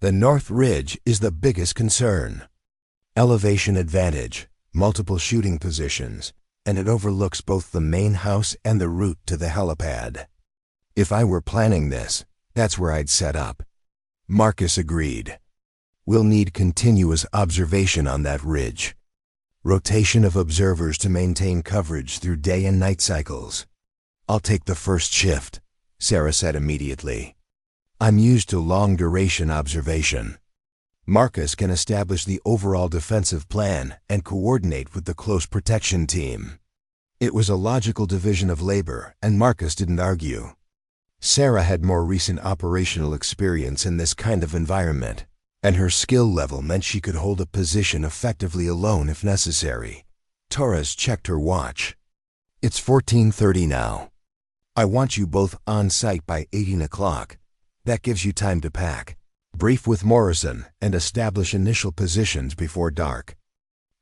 The North Ridge is the biggest concern. Elevation advantage, multiple shooting positions, and it overlooks both the main house and the route to the helipad. If I were planning this, that's where I'd set up. Marcus agreed. We'll need continuous observation on that ridge. Rotation of observers to maintain coverage through day and night cycles. I'll take the first shift, Sarah said immediately. I'm used to long-duration observation. Marcus can establish the overall defensive plan and coordinate with the close protection team. It was a logical division of labor, and Marcus didn't argue. Sarah had more recent operational experience in this kind of environment, and her skill level meant she could hold a position effectively alone if necessary. Torres checked her watch. It's 14:30 now. I want you both on site by 18 o'clock. That gives you time to pack, brief with Morrison, and establish initial positions before dark.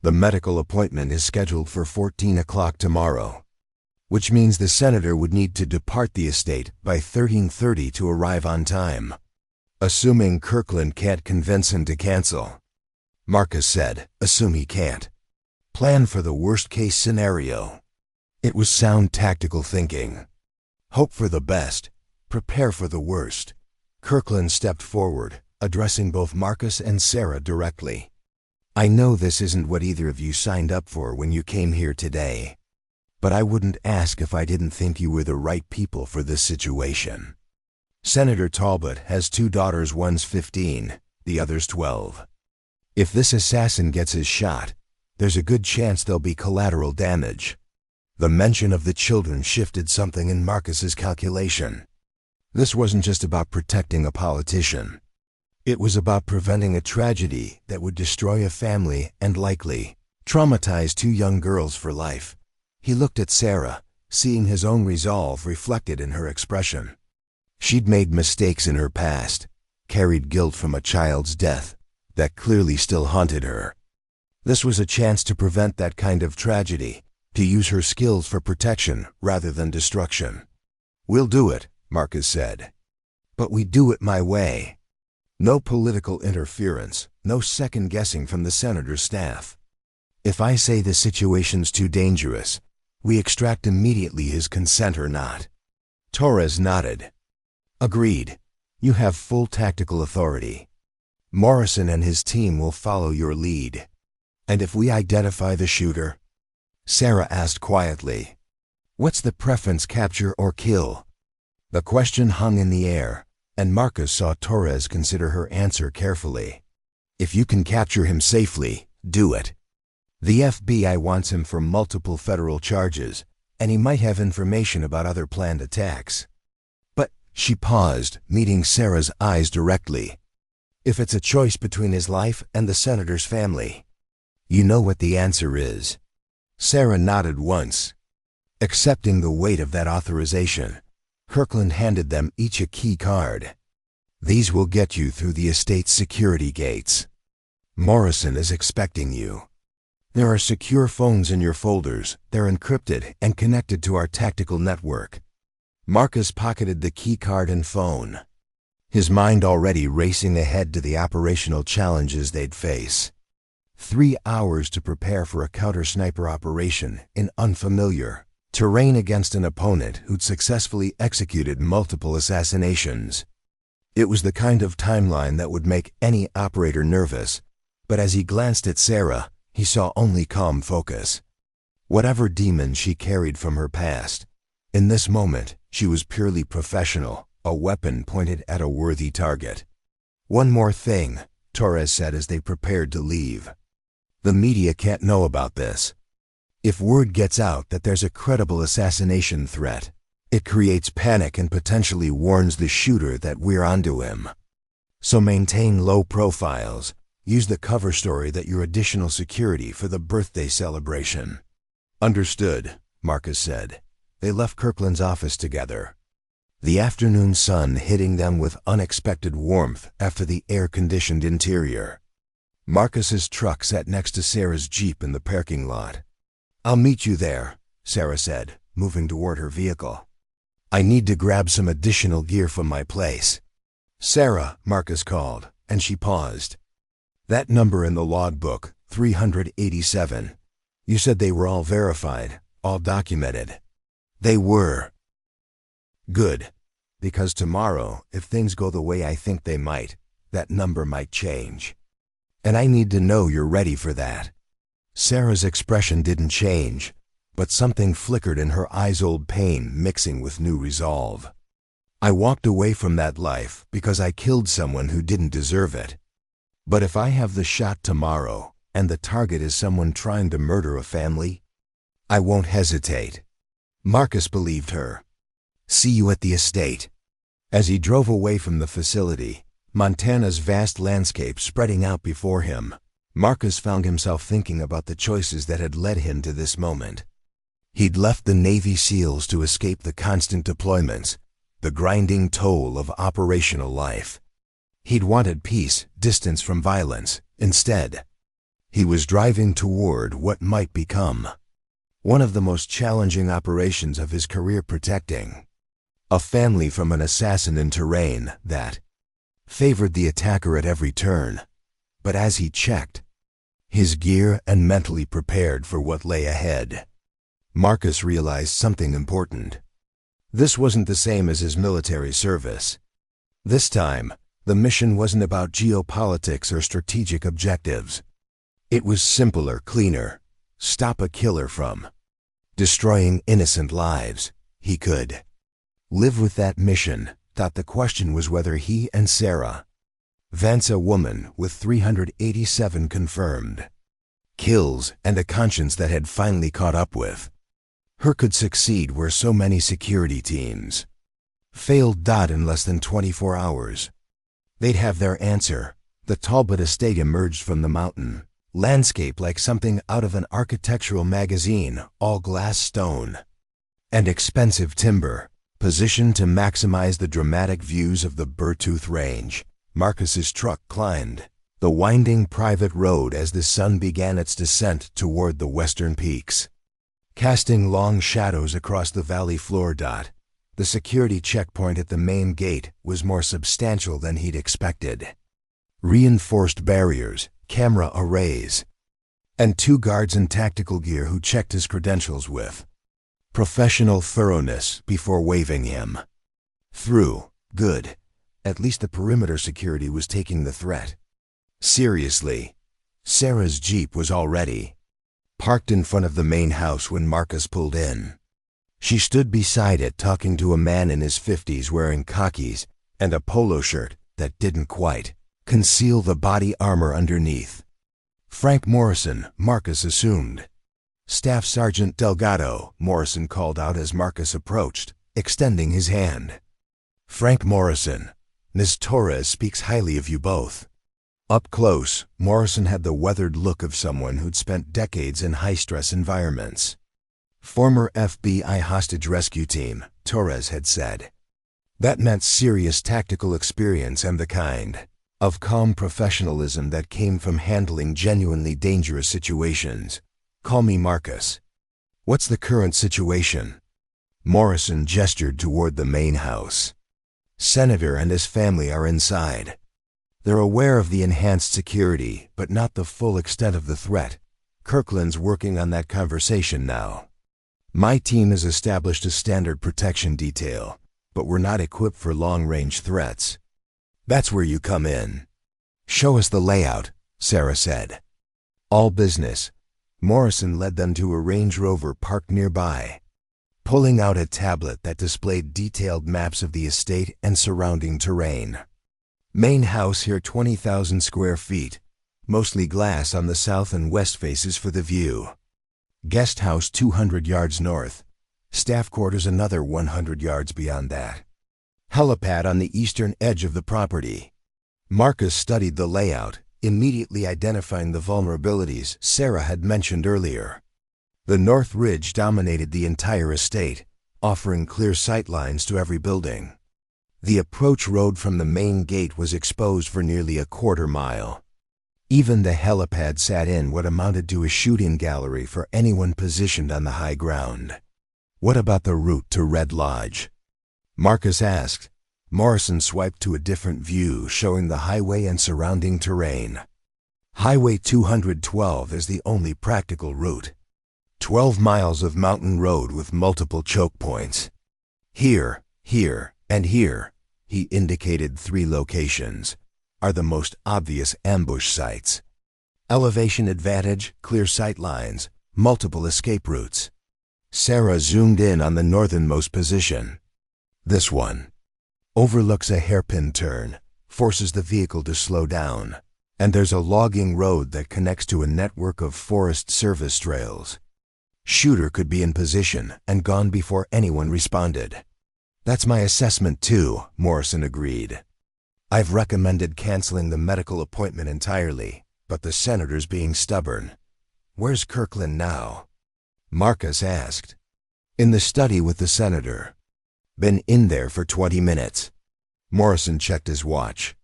The medical appointment is scheduled for 14 o'clock tomorrow, which means the senator would need to depart the estate by 13:30 to arrive on time. Assuming Kirkland can't convince him to cancel. Marcus said, assume he can't. Plan for the worst-case scenario. It was sound tactical thinking. Hope for the best, prepare for the worst. Kirkland stepped forward, addressing both Marcus and Sarah directly. I know this isn't what either of you signed up for when you came here today, but I wouldn't ask if I didn't think you were the right people for this situation. Senator Talbot has 2 daughters, one's 15, the other's 12. If this assassin gets his shot, there's a good chance there'll be collateral damage. The mention of the children shifted something in Marcus's calculation. This wasn't just about protecting a politician. It was about preventing a tragedy that would destroy a family and likely traumatize 2 young girls for life. He looked at Sarah, seeing his own resolve reflected in her expression. She'd made mistakes in her past, carried guilt from a child's death that clearly still haunted her. This was a chance to prevent that kind of tragedy, to use her skills for protection rather than destruction. We'll do it, Marcus said. But we do it my way. No political interference, no second-guessing from the senator's staff. If I say the situation's too dangerous, we extract immediately his consent or not. Torres nodded. Agreed. You have full tactical authority. Morrison and his team will follow your lead. And if we identify the shooter? Sarah asked quietly. What's the preference, capture or kill? The question hung in the air, and Marcus saw Torres consider her answer carefully. If you can capture him safely, do it. The FBI wants him for multiple federal charges, and he might have information about other planned attacks. But she paused, meeting Sarah's eyes directly. If it's a choice between his life and the senator's family, you know what the answer is. Sarah nodded once. Accepting the weight of that authorization, Kirkland handed them each a key card. These will get you through the estate's security gates. Morrison is expecting you. There are secure phones in your folders. They're encrypted and connected to our tactical network. Marcus pocketed the key card and phone, his mind already racing ahead to the operational challenges they'd face. 3 hours to prepare for a counter-sniper operation in unfamiliar terrain against an opponent who'd successfully executed multiple assassinations. It was the kind of timeline that would make any operator nervous, but as he glanced at Sarah, he saw only calm focus. Whatever demon she carried from her past, in this moment she was purely professional, a weapon pointed at a worthy target. "One more thing," Torres said as they prepared to leave. "The media can't know about this. If word gets out that there's a credible assassination threat, it creates panic and potentially warns the shooter that we're onto him. So maintain low profiles. Use the cover story that you're additional security for the birthday celebration." "Understood," Marcus said. They left Kirkland's office together, the afternoon sun hitting them with unexpected warmth after the air-conditioned interior. Marcus's truck sat next to Sarah's Jeep in the parking lot. "I'll meet you there," Sarah said, moving toward her vehicle. "I need to grab some additional gear from my place." "Sarah," Marcus called, and she paused. "That number in the logbook, 387. You said they were all verified, all documented." "They were." "Good. Because tomorrow, if things go the way I think they might, that number might change. And I need to know you're ready for that." Sarah's expression didn't change, but something flickered in her eyes, old pain mixing with new resolve. "I walked away from that life because I killed someone who didn't deserve it. But if I have the shot tomorrow, and the target is someone trying to murder a family, I won't hesitate." Marcus believed her. "See you at the estate." As he drove away from the facility, Montana's vast landscape spreading out before him, Marcus found himself thinking about the choices that had led him to this moment. He'd left the Navy SEALs to escape the constant deployments, the grinding toll of operational life. He'd wanted peace, distance from violence. Instead, he was driving toward what might become one of the most challenging operations of his career, protecting a family from an assassin in terrain that favored the attacker at every turn. But as he checked his gear and mentally prepared for what lay ahead, Marcus realized something important. This wasn't the same as his military service. This time, the mission wasn't about geopolitics or strategic objectives. It was simpler, cleaner. Stop a killer from destroying innocent lives. He could live with that mission. Thought the question was whether he and Sarah, Vance, a woman with 387 confirmed kills and a conscience that had finally caught up with her, could succeed where so many security teams failed. In less than 24 hours, they'd have their answer. The Talbot estate emerged from the mountain landscape like something out of an architectural magazine, all glass, stone, and expensive timber, positioned to maximize the dramatic views of the Beartooth Range. Marcus's truck climbed the winding private road as the sun began its descent toward the western peaks, casting long shadows across the valley floor. The security checkpoint at the main gate was more substantial than he'd expected. Reinforced barriers, camera arrays, and 2 guards in tactical gear who checked his credentials with professional thoroughness before waving him through. Good. At least the perimeter security was taking the threat seriously. Sarah's Jeep was already parked in front of the main house when Marcus pulled in. She stood beside it talking to a man in his 50s wearing khakis and a polo shirt that didn't quite conceal the body armor underneath. Frank Morrison, Marcus assumed. "Staff Sergeant Delgado," Morrison called out as Marcus approached, extending his hand. "Frank Morrison. Ms. Torres speaks highly of you both." Up close, Morrison had the weathered look of someone who'd spent decades in high-stress environments. Former FBI hostage rescue team, Torres had said. That meant serious tactical experience and the kind of calm professionalism that came from handling genuinely dangerous situations. "Call me Marcus. What's the current situation?" Morrison gestured toward the main house. "Senator and his family are inside. They're aware of the enhanced security, but not the full extent of the threat. Kirkland's working on that conversation now. My team has established a standard protection detail, but we're not equipped for long-range threats. That's where you come in." "Show us the layout," Sarah said. All business. Morrison led them to a Range Rover parked nearby. pulling out a tablet that displayed detailed maps of the estate and surrounding terrain. Main house here 20,000 square feet, mostly glass on the south and west faces for the view. Guest house 200 yards north, staff quarters another 100 yards beyond that. Helipad on the eastern edge of the property. Marcus studied the layout, immediately identifying the vulnerabilities Sarah had mentioned earlier. The north ridge dominated the entire estate, offering clear sight lines to every building. The approach road from the main gate was exposed for nearly a quarter mile. Even the helipad sat in what amounted to a shooting gallery for anyone positioned on the high ground. What about the route to Red Lodge? Marcus asked. Morrison swiped to a different view showing the highway and surrounding terrain. Highway 212 is the only practical route. 12 miles of mountain road with multiple choke points. Here, here, and here, he indicated 3 locations, are the most obvious ambush sites. Elevation advantage, clear sight lines, multiple escape routes. Sarah zoomed in on the northernmost position. This one overlooks a hairpin turn, forces the vehicle to slow down, and there's a logging road that connects to a network of Forest Service trails. Shooter could be in position and gone before anyone responded. That's my assessment too, Morrison agreed. I've recommended canceling the medical appointment entirely, but the senator's being stubborn. Where's Kirkland now? Marcus asked. In the study with the senator. Been in there for 20 minutes. Morrison checked his watch.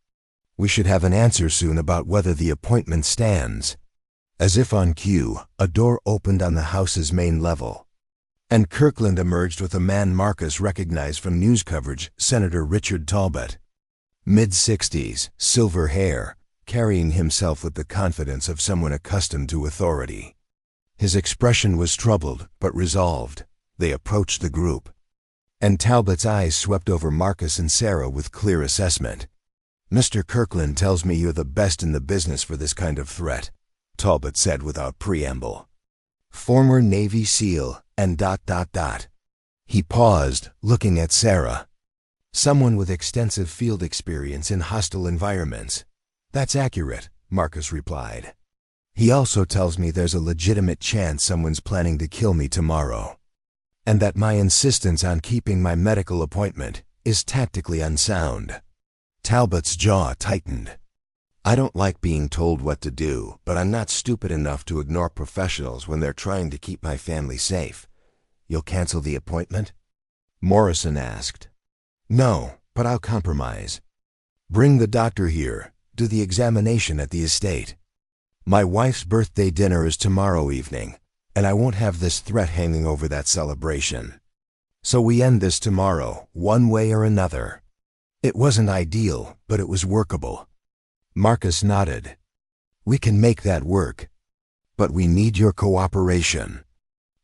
We should have an answer soon about whether the appointment stands. As if on cue, a door opened on the house's main level, and Kirkland emerged with a man Marcus recognized from news coverage, Senator Richard Talbot. Mid-60s, silver hair, carrying himself with the confidence of someone accustomed to authority. His expression was troubled but resolved. They approached the group, and Talbot's eyes swept over Marcus and Sarah with clear assessment. Mr. Kirkland tells me you're the best in the business for this kind of threat, Talbot said without preamble. Former Navy SEAL and ... He paused, looking at Sarah. Someone with extensive field experience in hostile environments. That's accurate, Marcus replied. He also tells me there's a legitimate chance someone's planning to kill me tomorrow, and that my insistence on keeping my medical appointment is tactically unsound. Talbot's jaw tightened. I don't like being told what to do, but I'm not stupid enough to ignore professionals when they're trying to keep my family safe. You'll cancel the appointment? Morrison asked. No, but I'll compromise. Bring the doctor here, do the examination at the estate. My wife's birthday dinner is tomorrow evening, and I won't have this threat hanging over that celebration. So we end this tomorrow, one way or another. It wasn't ideal, but it was workable. Marcus nodded. We can make that work, but we need your cooperation.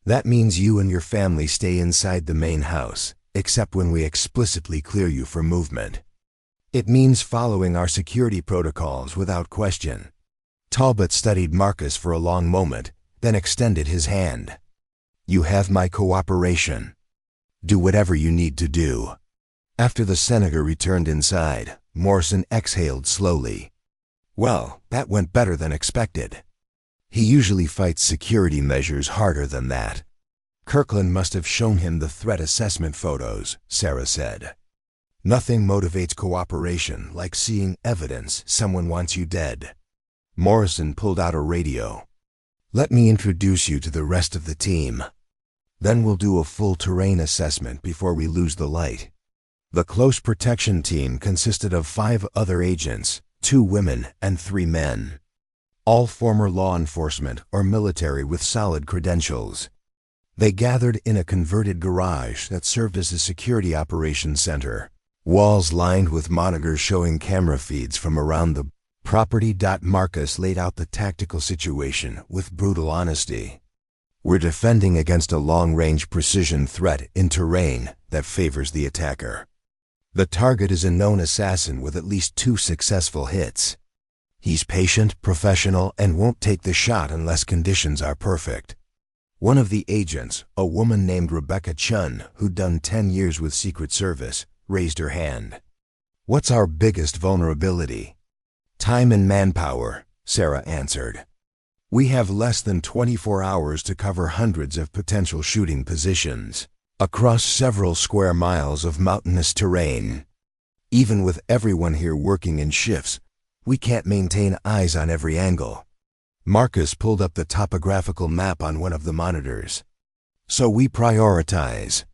That means you and your family stay inside the main house, except when we explicitly clear you for movement. It means following our security protocols without question. Talbot studied Marcus for a long moment, then extended his hand. You have my cooperation. Do whatever you need to do. After the senator returned inside, Morrison exhaled slowly. Well, that went better than expected. He usually fights security measures harder than that. Kirkland must have shown him the threat assessment photos, Sarah said. Nothing motivates cooperation like seeing evidence someone wants you dead. Morrison pulled out a radio. Let me introduce you to the rest of the team. Then we'll do a full terrain assessment before we lose the light. The close protection team consisted of 5 other agents, 2 women and 3 men. All former law enforcement or military with solid credentials. They gathered in a converted garage that served as a security operations center. Walls lined with monitors showing camera feeds from around the property. Marcus laid out the tactical situation with brutal honesty. We're defending against a long-range precision threat in terrain that favors the attacker. The target is a known assassin with at least 2 successful hits. He's patient, professional, and won't take the shot unless conditions are perfect. One of the agents, a woman named Rebecca Chun, who'd done 10 years with Secret Service, raised her hand. "What's our biggest vulnerability?" "Time and manpower," Sarah answered. "We have less than 24 hours to cover hundreds of potential shooting positions across several square miles of mountainous terrain. Even with everyone here working in shifts, we can't maintain eyes on every angle." Marcus pulled up the topographical map on one of the monitors. "So we prioritize."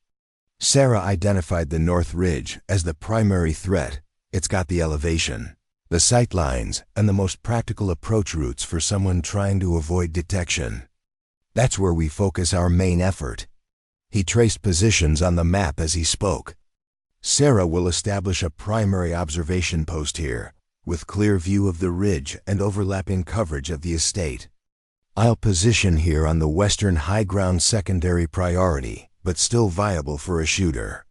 Sarah identified the North Ridge as the primary threat. It's got the elevation, the sight lines, and the most practical approach routes for someone trying to avoid detection. That's where we focus our main effort. He traced positions on the map as he spoke. "Sarah will establish a primary observation post here, with clear view of the ridge and overlapping coverage of the estate. I'll position here on the western high ground, secondary priority, but still viable for a shooter.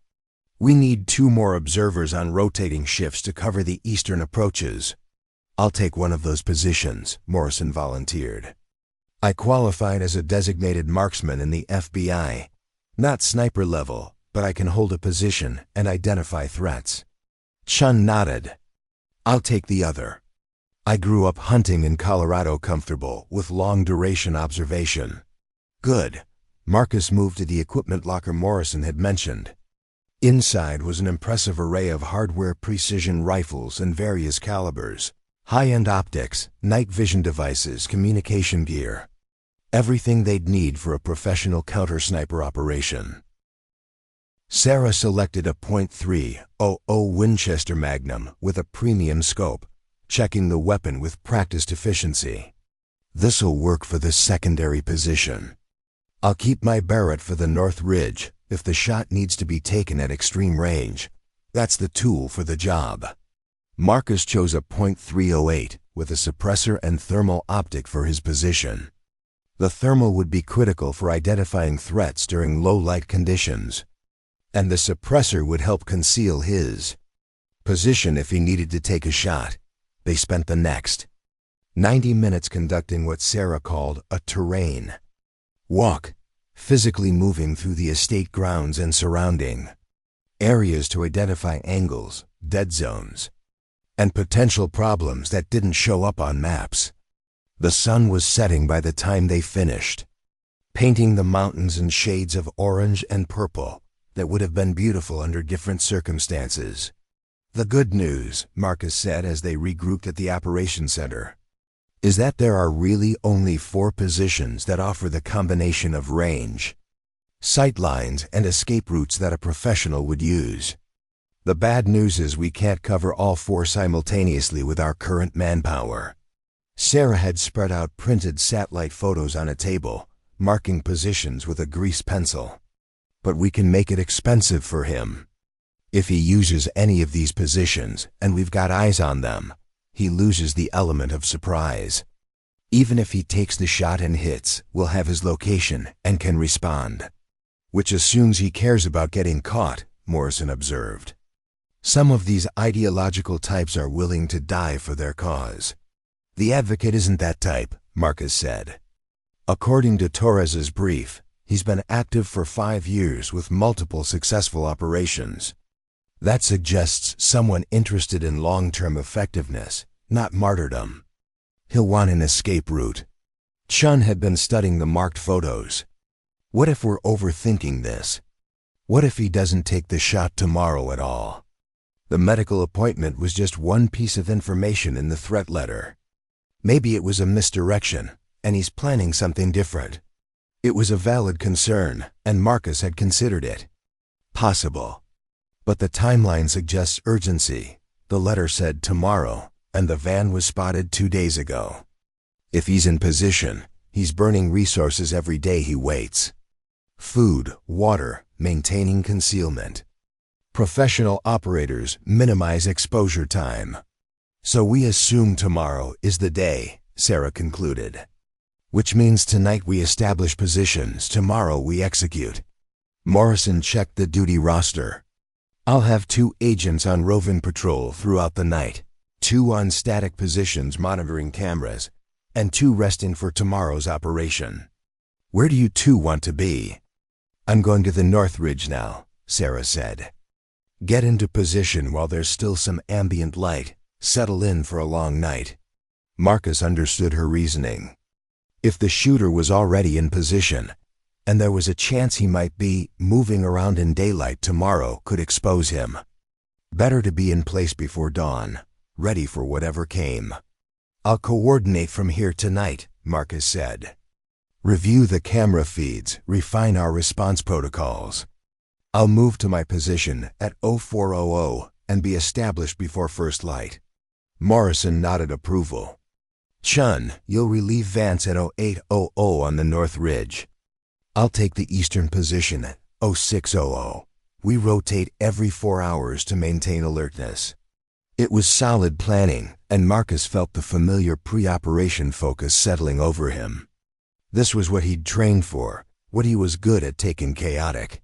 We need 2 more observers on rotating shifts to cover the eastern approaches." "I'll take one of those positions," Morrison volunteered. "I qualified as a designated marksman in the FBI. Not sniper level, but I can hold a position and identify threats." Chun nodded. "I'll take the other. I grew up hunting in Colorado, comfortable with long-duration observation." "Good." Marcus moved to the equipment locker Morrison had mentioned. Inside was an impressive array of hardware, precision rifles and various calibers, high-end optics, night vision devices, communication gear. Everything they'd need for a professional counter-sniper operation. Sarah selected a .300 Winchester Magnum with a premium scope, checking the weapon with practiced efficiency. "This'll work for the secondary position. I'll keep my Barrett for the North Ridge if the shot needs to be taken at extreme range. That's the tool for the job." Marcus chose a .308 with a suppressor and thermal optic for his position. The thermal would be critical for identifying threats during low-light conditions, and the suppressor would help conceal his position if he needed to take a shot. They spent the next 90 minutes conducting what Sarah called a terrain walk, physically moving through the estate grounds and surrounding areas to identify angles, dead zones, and potential problems that didn't show up on maps. The sun was setting by the time they finished, painting the mountains in shades of orange and purple that would have been beautiful under different circumstances. "The good news," Marcus said as they regrouped at the operations center, "is that there are really only 4 positions that offer the combination of range, sight lines, and escape routes that a professional would use. The bad news is we can't cover all 4 simultaneously with our current manpower." Sarah had spread out printed satellite photos on a table, marking positions with a grease pencil. "But we can make it expensive for him. If he uses any of these positions and we've got eyes on them, he loses the element of surprise. Even if he takes the shot and hits, we'll have his location and can respond." "Which assumes he cares about getting caught," Morrison observed. "Some of these ideological types are willing to die for their cause." "The advocate isn't that type," Marcus said. "According to Torres's brief, he's been active for 5 years with multiple successful operations. That suggests someone interested in long-term effectiveness, not martyrdom. He'll want an escape route." Chun had been studying the marked photos. "What if we're overthinking this? What if he doesn't take the shot tomorrow at all? The medical appointment was just one piece of information in the threat letter. Maybe it was a misdirection, and he's planning something different." It was a valid concern, and Marcus had considered it. Possible. But the timeline suggests urgency. The letter said tomorrow, and the van was spotted 2 days ago. If he's in position, he's burning resources every day he waits. Food, water, maintaining concealment. Professional operators minimize exposure time. "So we assume tomorrow is the day," Sarah concluded. "Which means tonight we establish positions, tomorrow we execute." Morrison checked the duty roster. "I'll have 2 agents on roving patrol throughout the night, 2 on static positions monitoring cameras, and 2 resting for tomorrow's operation." Where do you two want to be? I'm going to the North Ridge now, Sarah said. Get into position while there's still some ambient light. Settle in for a long night. Marcus understood her reasoning. If the shooter was already in position, and there was a chance he might be moving around in daylight tomorrow could expose him. Better to be in place before dawn, ready for whatever came. I'll coordinate from here tonight, Marcus said. Review the camera feeds, refine our response protocols. I'll move to my position at 0400 and be established before first light. Morrison nodded approval. Chun, you'll relieve Vance at 0800 on the North Ridge. I'll take the eastern position at 0600. We rotate every 4 hours to maintain alertness. It was solid planning, and Marcus felt the familiar pre-operation focus settling over him. This was what he'd trained for, what he was good at taking chaotic,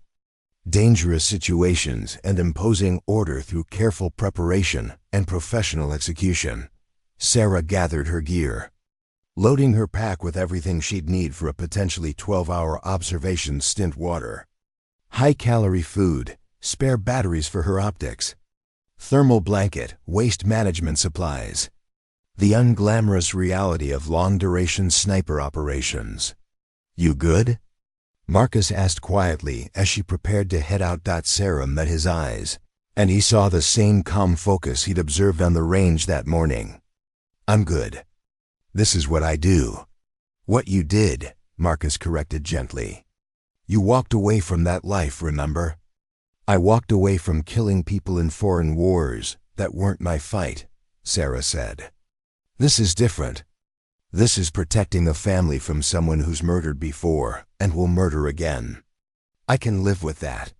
dangerous situations and imposing order through careful preparation and professional execution. Sarah gathered her gear, loading her pack with everything she'd need for a potentially 12-hour observation stint: water, high-calorie food, spare batteries for her optics, thermal blanket, waste management supplies. The unglamorous reality of long-duration sniper operations. You good? Marcus asked quietly as she prepared to head out. Sarah met his eyes, and he saw the same calm focus he'd observed on the range that morning. I'm good. This is what I do. What you did, Marcus corrected gently. You walked away from that life, remember? I walked away from killing people in foreign wars. That weren't my fight, Sarah said. This is different. This is protecting a family from someone who's murdered before and will murder again. I can live with that.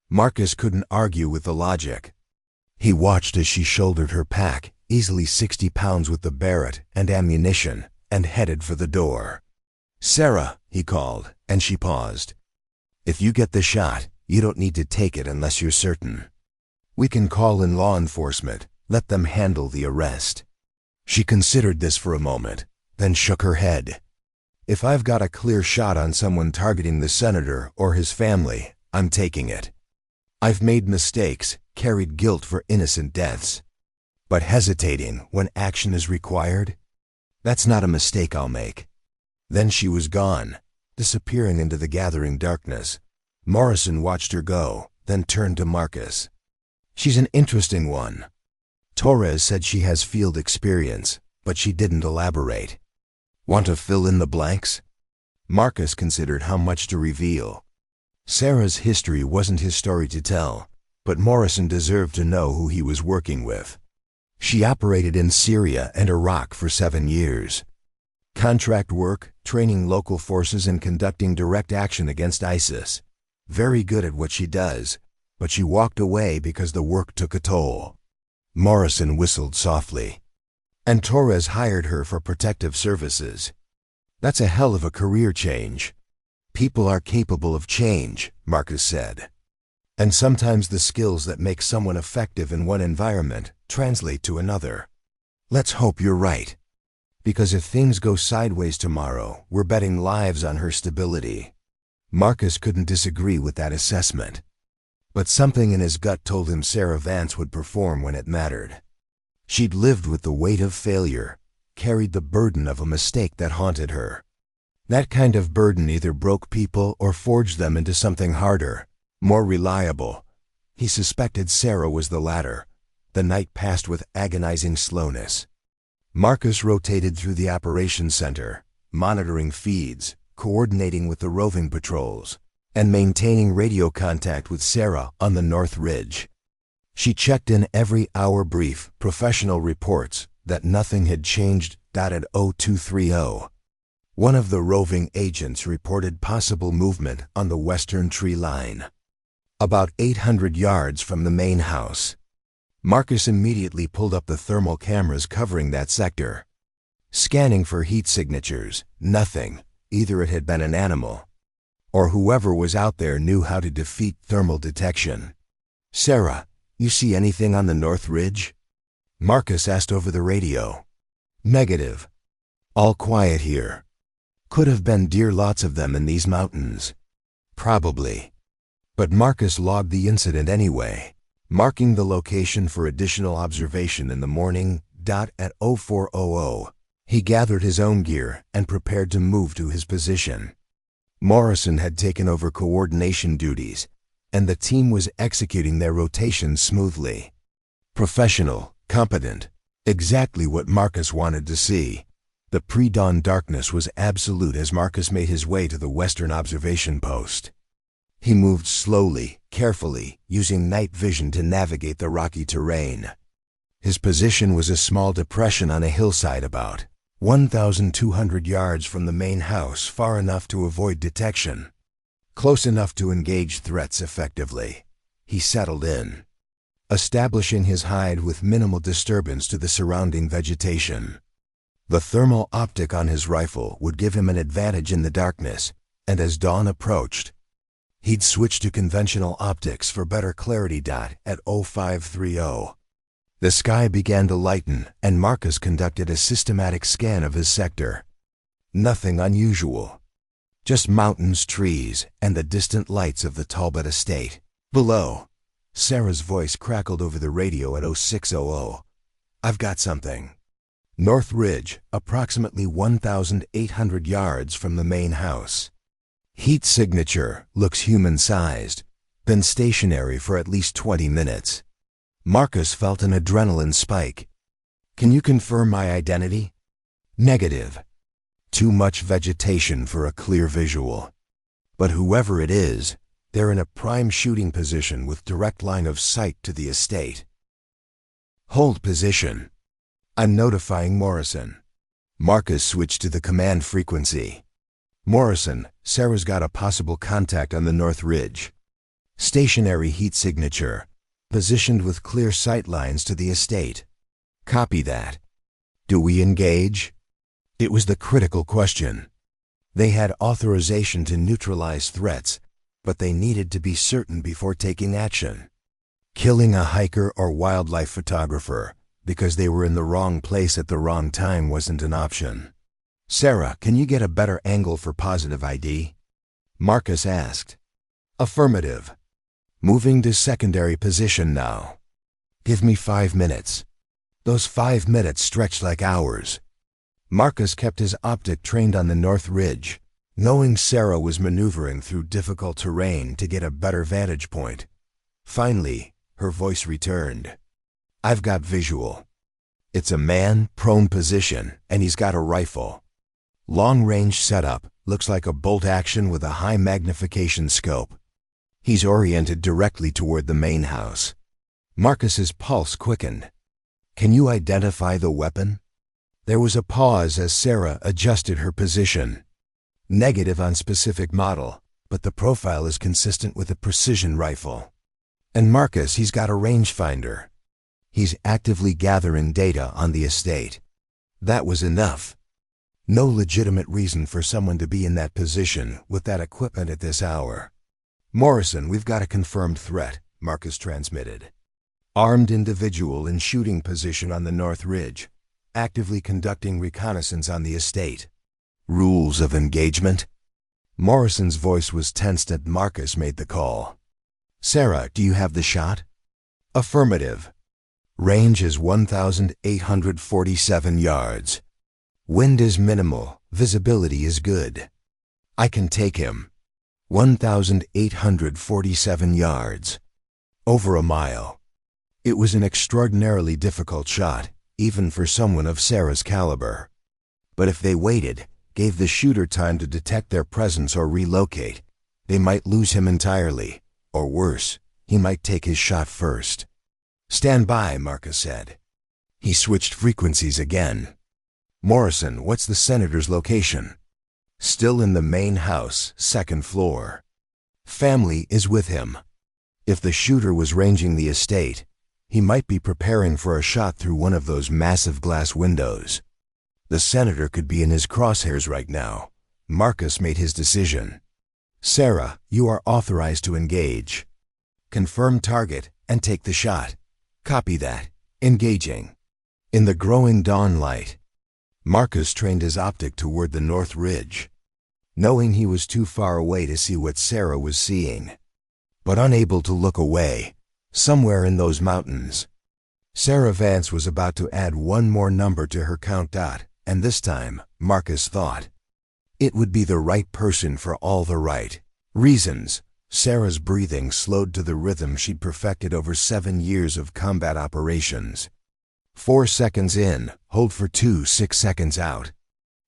Marcus couldn't argue with the logic. He watched as she shouldered her pack, easily 60 pounds with the Barrett and ammunition, and headed for the door. Sarah, he called, and she paused. If you get the shot, you don't need to take it unless you're certain. We can call in law enforcement, let them handle the arrest. She considered this for a moment, then shook her head. If I've got a clear shot on someone targeting the senator or his family, I'm taking it. I've made mistakes, carried guilt for innocent deaths. But hesitating when action is required? That's not a mistake I'll make. Then she was gone, disappearing into the gathering darkness. Morrison watched her go, then turned to Marcus. She's an interesting one. Torres said she has field experience, but she didn't elaborate. Want to fill in the blanks? Marcus considered how much to reveal. Sarah's history wasn't his story to tell, but Morrison deserved to know who he was working with. She operated in Syria and Iraq for 7 years. Contract work, training local forces and conducting direct action against ISIS. Very good at what she does, but she walked away because the work took a toll. Morrison whistled softly. And Torres hired her for protective services. That's a hell of a career change. People are capable of change, Marcus said. And sometimes the skills that make someone effective in one environment translate to another. Let's hope you're right. Because if things go sideways tomorrow, we're betting lives on her stability. Marcus couldn't disagree with that assessment. But something in his gut told him Sarah Vance would perform when it mattered. She'd lived with the weight of failure, carried the burden of a mistake that haunted her. That kind of burden either broke people or forged them into something harder, more reliable. He suspected Sarah was the latter. The night passed with agonizing slowness. Marcus rotated through the operations center, monitoring feeds, coordinating with the roving patrols, and maintaining radio contact with Sarah on the North Ridge. She checked in every hour, brief, professional reports that nothing had changed. At 0230, one of the roving agents reported possible movement on the western tree line, about 800 yards from the main house. Marcus immediately pulled up the thermal cameras covering that sector. Scanning for heat signatures, nothing. Either it had been an animal, or whoever was out there knew how to defeat thermal detection. Sarah, you see anything on the North Ridge? Marcus asked over the radio. Negative. All quiet here. Could have been deer, lots of them in these mountains. Probably. But Marcus logged the incident anyway, marking the location for additional observation in the morning. At 0400, he gathered his own gear and prepared to move to his position. Morrison had taken over coordination duties, and the team was executing their rotations smoothly. Professional, competent, exactly what Marcus wanted to see. The pre-dawn darkness was absolute as Marcus made his way to the western observation post. He moved slowly, carefully, using night vision to navigate the rocky terrain. His position was a small depression on a hillside about 1,200 yards from the main house, far enough to avoid detection, close enough to engage threats effectively. He settled in, establishing his hide with minimal disturbance to the surrounding vegetation. The thermal optic on his rifle would give him an advantage in the darkness, and as dawn approached, he'd switch to conventional optics for better clarity. At 0530, the sky began to lighten, and Marcus conducted a systematic scan of his sector. Nothing unusual. Just mountains, trees, and the distant lights of the Talbot estate. Below, Sarah's voice crackled over the radio at 0600. "I've got something." North Ridge, approximately 1,800 yards from the main house. Heat signature, looks human-sized, been stationary for at least 20 minutes. Marcus felt an adrenaline spike. "Can you confirm my identity?" "Negative. Too much vegetation for a clear visual. But whoever it is, they're in a prime shooting position with direct line of sight to the estate." "Hold position. I'm notifying Morrison." Marcus switched to the command frequency. "Morrison, Sarah's got a possible contact on the North Ridge. Stationary heat signature, positioned with clear sight lines to the estate." "Copy that. Do we engage?" It was the critical question. They had authorization to neutralize threats, but they needed to be certain before taking action. Killing a hiker or wildlife photographer because they were in the wrong place at the wrong time wasn't an option. "Sarah, can you get a better angle for positive ID?" Marcus asked. "Affirmative. Moving to secondary position now. Give me 5 minutes." Those 5 minutes stretched like hours. Marcus kept his optic trained on the North Ridge, knowing Sarah was maneuvering through difficult terrain to get a better vantage point. Finally, her voice returned. "I've got visual. It's a man, prone position, and he's got a rifle. Long-range setup, looks like a bolt action with a high magnification scope. He's oriented directly toward the main house." Marcus's pulse quickened. "Can you identify the weapon?" There was a pause as Sarah adjusted her position. "Negative on specific model, but the profile is consistent with a precision rifle. And Marcus, he's got a rangefinder. He's actively gathering data on the estate." That was enough. No legitimate reason for someone to be in that position with that equipment at this hour. "Morrison, we've got a confirmed threat," Marcus transmitted. "Armed individual in shooting position on the North Ridge, actively conducting reconnaissance on the estate. Rules of engagement?" Morrison's voice was tense as Marcus made the call. "Sarah, do you have the shot?" "Affirmative. Range is 1,847 yards. Wind is minimal, visibility is good. I can take him. 1,847 yards. Over a mile." It was an extraordinarily difficult shot, even for someone of Sarah's caliber. But if they waited, gave the shooter time to detect their presence or relocate, they might lose him entirely, or worse, he might take his shot first. "Stand by," Marcus said. He switched frequencies again. "Morrison, what's the senator's location?" "Still in the main house, 2nd floor. Family is with him. If the shooter was ranging the estate, he might be preparing for a shot through one of those massive glass windows. The senator could be in his crosshairs right now." Marcus made his decision. "Sarah, you are authorized to engage. Confirm target and take the shot." "Copy that. Engaging." In the growing dawn light, Marcus trained his optic toward the North Ridge. knowing he was too far away to see what Sarah was seeing. But unable to look away, somewhere in those mountains, Sarah Vance was about to add one more number to her count. And this time, Marcus thought, it would be the right person for all the right reasons. Sarah's breathing slowed to the rhythm she'd perfected over 7 years of combat operations. 4 seconds in, hold for 2, 6 seconds out.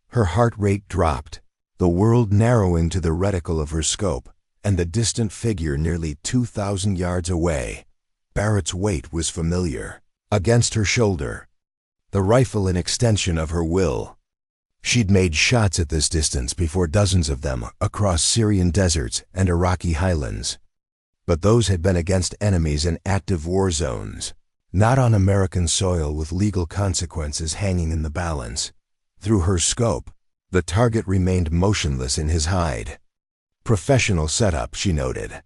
Her heart rate dropped, the world narrowing to the reticle of her scope, and the distant figure nearly 2,000 yards away. Barrett's weight was familiar. Against her shoulder, the rifle an extension of her will. She'd made shots at this distance before, dozens of them, across Syrian deserts and Iraqi highlands. But those had been against enemies in active war zones, not on American soil with legal consequences hanging in the balance. Through her scope, the target remained motionless in his hide. Professional setup, she noted.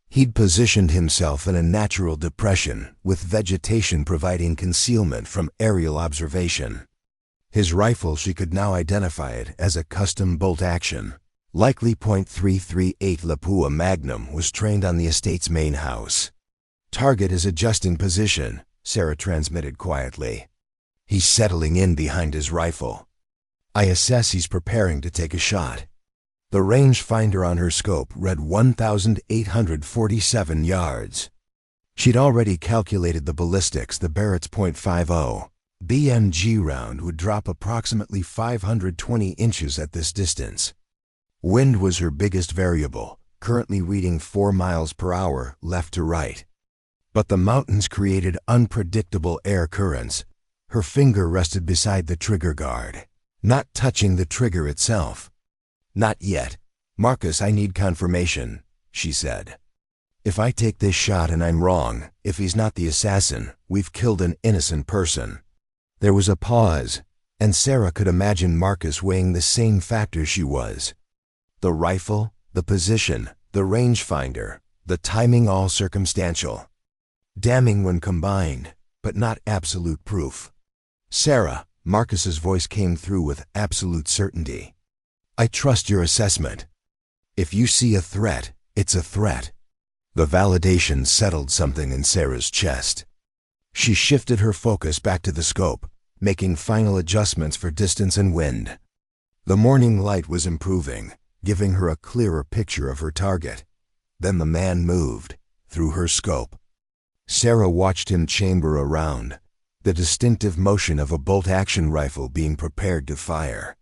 He'd positioned himself in a natural depression, with vegetation providing concealment from aerial observation. His rifle, she could now identify it as a custom bolt-action. Likely .338 Lapua Magnum was trained on the estate's main house. Target is adjusting position, Sarah transmitted quietly. He's settling in behind his rifle. I assess he's preparing to take a shot. The rangefinder on her scope read 1,847 yards. She'd already calculated the ballistics. The Barrett's .50 BMG round would drop approximately 520 inches at this distance. Wind was her biggest variable, currently reading 4 miles per hour left to right. But the mountains created unpredictable air currents. Her finger rested beside the trigger guard, not touching the trigger itself. Not yet. Marcus, I need confirmation, she said. If I take this shot and I'm wrong, if he's not the assassin, we've killed an innocent person. There was a pause, and Sarah could imagine Marcus weighing the same factors she was. The rifle, the position, the rangefinder, the timing, all circumstantial. Damning when combined, but not absolute proof. Sarah, Marcus's voice came through with absolute certainty. I trust your assessment. If you see a threat, it's a threat. The validation settled something in Sarah's chest. She shifted her focus back to the scope, making final adjustments for distance and wind. The morning light was improving, giving her a clearer picture of her target. Then the man moved, through her scope. Sarah watched him chamber around, the distinctive motion of a bolt-action rifle being prepared to fire.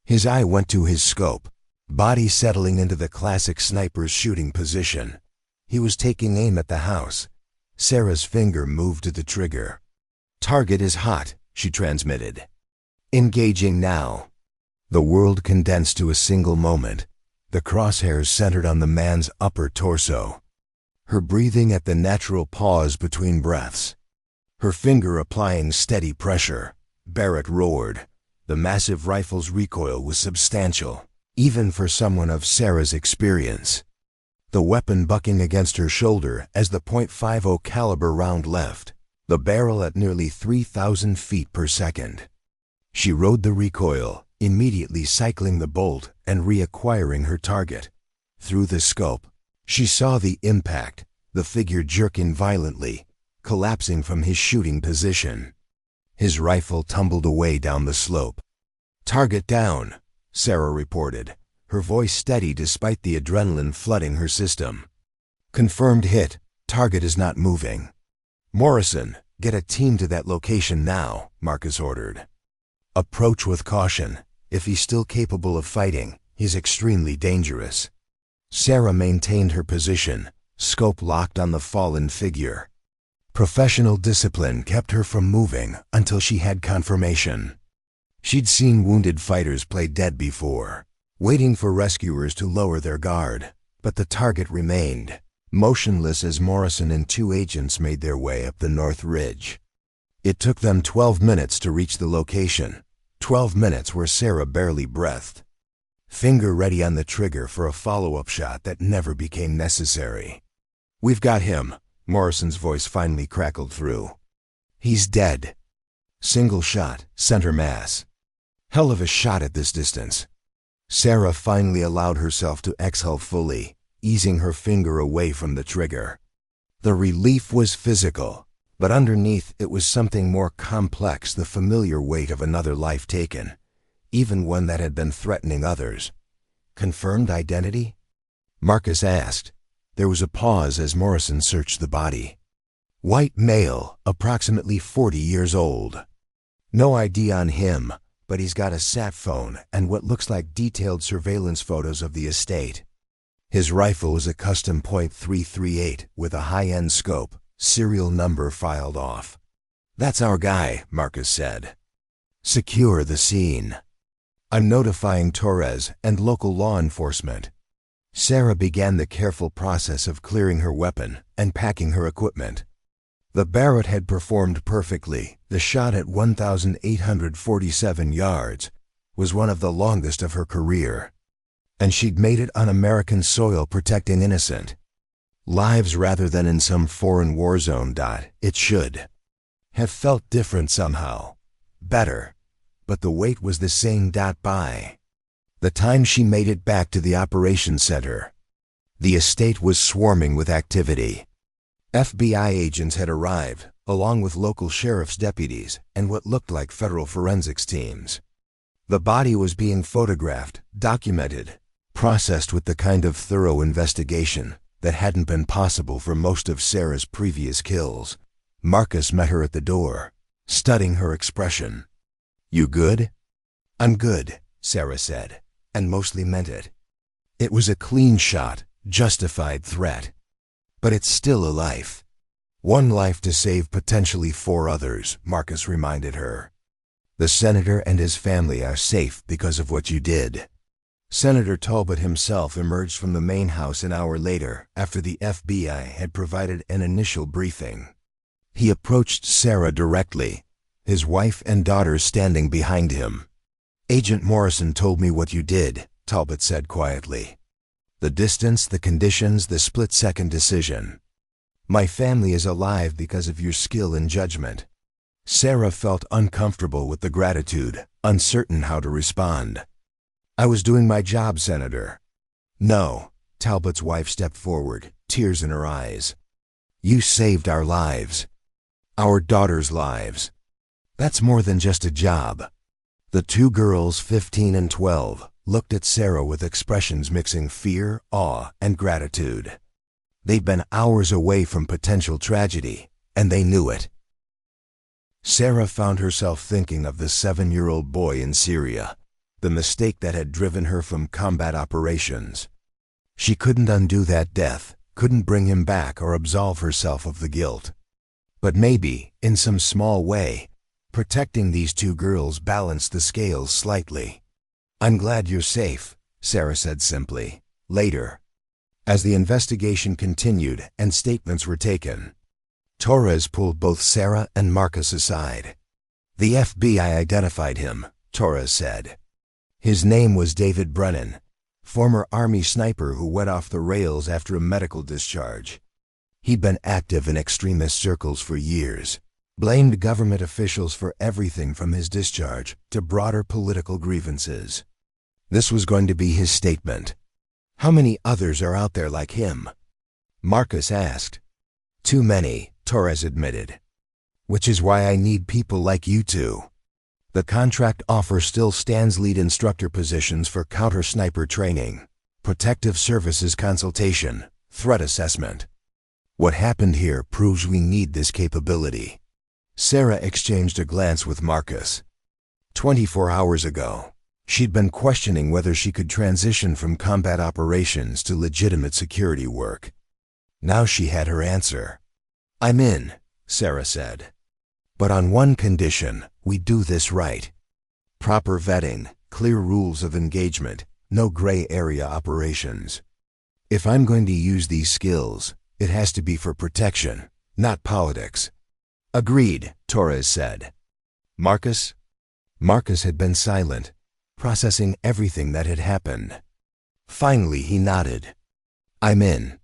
His eye went to his scope, body settling into the classic sniper's shooting position. He was taking aim at the house. Sarah's finger moved to the trigger. Target is hot, she transmitted. Engaging now. The world condensed to a single moment, the crosshairs centered on the man's upper torso. Her breathing at the natural pause between breaths. Her finger applying steady pressure. Barrett roared. The massive rifle's recoil was substantial, even for someone of Sarah's experience. The weapon bucking against her shoulder as the .50 caliber round left, the barrel at nearly 3,000 feet per second. She rode the recoil, immediately cycling the bolt and reacquiring her target. Through the scope, she saw the impact, the figure jerking violently, collapsing from his shooting position. His rifle tumbled away down the slope. Target down, Sarah reported, her voice steady despite the adrenaline flooding her system. Confirmed hit, target is not moving. Morrison, get a team to that location now, Marcus ordered. Approach with caution. If he's still capable of fighting, he's extremely dangerous. Sarah maintained her position, scope locked on the fallen figure. Professional discipline kept her from moving until she had confirmation. She'd seen wounded fighters play dead before, waiting for rescuers to lower their guard, but the target remained, motionless as Morrison and 2 agents made their way up the North Ridge. It took them 12 minutes to reach the location, 12 minutes where Sarah barely breathed. Finger ready on the trigger for a follow-up shot that never became necessary. We've got him, Morrison's voice finally crackled through. He's dead. Single shot, center mass. Hell of a shot at this distance. Sarah finally allowed herself to exhale fully, easing her finger away from the trigger. The relief was physical, but underneath it was something more complex, the familiar weight of another life taken, even one that had been threatening others. Confirmed identity? Marcus asked. There was a pause as Morrison searched the body. White male, approximately 40 years old. No ID on him, but he's got a sat phone and what looks like detailed surveillance photos of the estate. His rifle was a custom .338 with a high-end scope, serial number filed off. That's our guy, Marcus said. Secure the scene. I'm notifying Torres and local law enforcement. Sarah began the careful process of clearing her weapon and packing her equipment. The Barrett had performed perfectly. The shot at 1,847 yards was one of the longest of her career. And she'd made it on American soil, protecting innocent lives rather than in some foreign war zone. It should have felt different somehow. Better. But the wait was the same. By the time she made it back to the operations center, the estate was swarming with activity. FBI agents had arrived, along with local sheriff's deputies and what looked like federal forensics teams. The body was being photographed, documented, processed with the kind of thorough investigation that hadn't been possible for most of Sarah's previous kills. Marcus met her at the door, studying her expression. You good? I'm good, Sarah said, and mostly meant it. It was a clean shot, justified threat. But it's still a life. One life to save, potentially 4 others, Marcus reminded her. The senator and his family are safe because of what you did. Senator Talbot himself emerged from the main house an hour later after the FBI had provided an initial briefing. He approached Sarah directly, his wife and daughter standing behind him. Agent Morrison told me what you did, Talbot said quietly. The distance, the conditions, the split-second decision. My family is alive because of your skill and judgment. Sarah felt uncomfortable with the gratitude, uncertain how to respond. I was doing my job, Senator. No, Talbot's wife stepped forward, tears in her eyes. You saved our lives. Our daughters' lives. That's more than just a job. The 2 girls, 15 and 12, looked at Sarah with expressions mixing fear, awe, and gratitude. They'd been hours away from potential tragedy, and they knew it. Sarah found herself thinking of the 7-year-old boy in Syria, the mistake that had driven her from combat operations. She couldn't undo that death, couldn't bring him back or absolve herself of the guilt. But maybe, in some small way, protecting these 2 girls balanced the scales slightly. I'm glad you're safe, Sarah said simply. Later, as the investigation continued and statements were taken, Torres pulled both Sarah and Marcus aside. The FBI identified him, Torres said. His name was David Brennan, former Army sniper who went off the rails after a medical discharge. He'd been active in extremist circles for years, blamed government officials for everything from his discharge to broader political grievances. This was going to be his statement. How many others are out there like him? Marcus asked. Too many, Torres admitted. Which is why I need people like you two. The contract offer still stands: lead instructor positions for counter-sniper training, protective services consultation, threat assessment. What happened here proves we need this capability. Sarah exchanged a glance with Marcus. 24 hours ago, she'd been questioning whether she could transition from combat operations to legitimate security work. Now she had her answer. I'm in, Sarah said. But on one condition: we do this right. Proper vetting, clear rules of engagement, no gray area operations. If I'm going to use these skills, it has to be for protection, not politics. Agreed, Torres said. Marcus? Marcus had been silent, processing everything that had happened. Finally, he nodded. I'm in.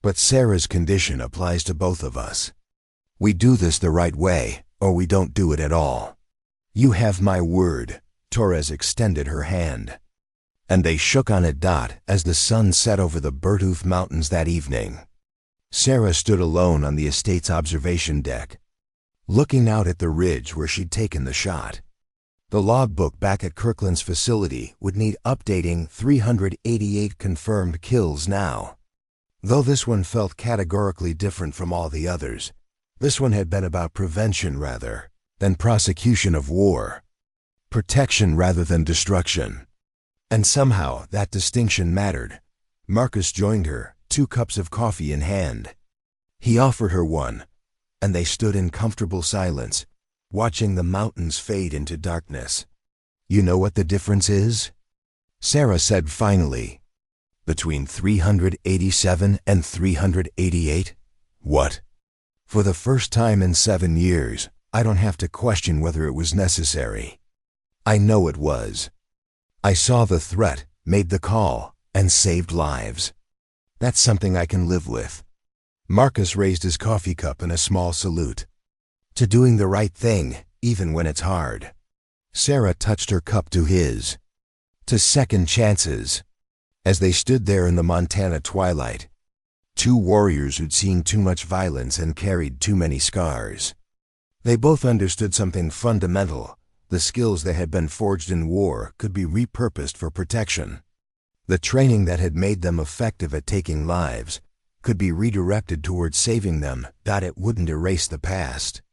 But Sarah's condition applies to both of us. We do this the right way, or we don't do it at all. You have my word. Torres extended her hand. and they shook on it. As the sun set over the Bertooth Mountains that evening, Sarah stood alone on the estate's observation deck, looking out at the ridge where she'd taken the shot. The logbook back at Kirkland's facility would need updating. 388 confirmed kills now. Though this one felt categorically different from all the others, this one had been about prevention rather than prosecution of war, protection rather than destruction. And somehow that distinction mattered. Marcus joined her, 2 cups of coffee in hand. He offered her one, and they stood in comfortable silence, watching the mountains fade into darkness. "You know what the difference is?" Sarah said finally. "Between 387 and 388? What?" "For the first time in 7 years, I don't have to question whether it was necessary. I know it was. I saw the threat, made the call, and saved lives. That's something I can live with." Marcus raised his coffee cup in a small salute. "To doing the right thing, even when it's hard." Sarah touched her cup to his. "To second chances." As they stood there in the Montana twilight, 2 warriors who'd seen too much violence and carried too many scars. They both understood something fundamental. The skills that had been forged in war could be repurposed for protection. The training that had made them effective at taking lives could be redirected towards saving them. It wouldn't erase the past.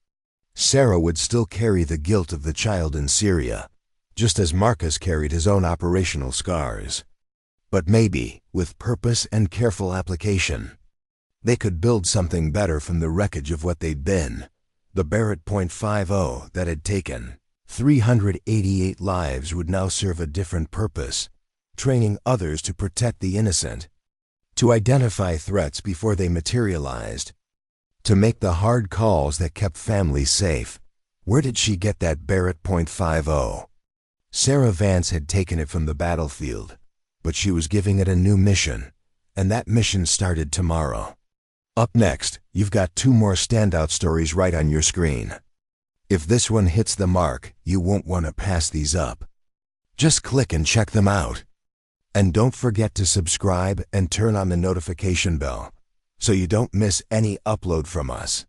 Sarah would still carry the guilt of the child in Syria, just as Marcus carried his own operational scars. But maybe, with purpose and careful application, they could build something better from the wreckage of what they'd been. The Barrett .50 that had taken 388 lives would now serve a different purpose, training others to protect the innocent, to identify threats before they materialized, to make the hard calls that kept families safe. Where did she get that Barrett .50? Sarah Vance had taken it from the battlefield, but she was giving it a new mission, and that mission started tomorrow. Up next, you've got 2 more standout stories right on your screen. If this one hits the mark, you won't want to pass these up. Just click and check them out. And don't forget to subscribe and turn on the notification bell so you don't miss any upload from us.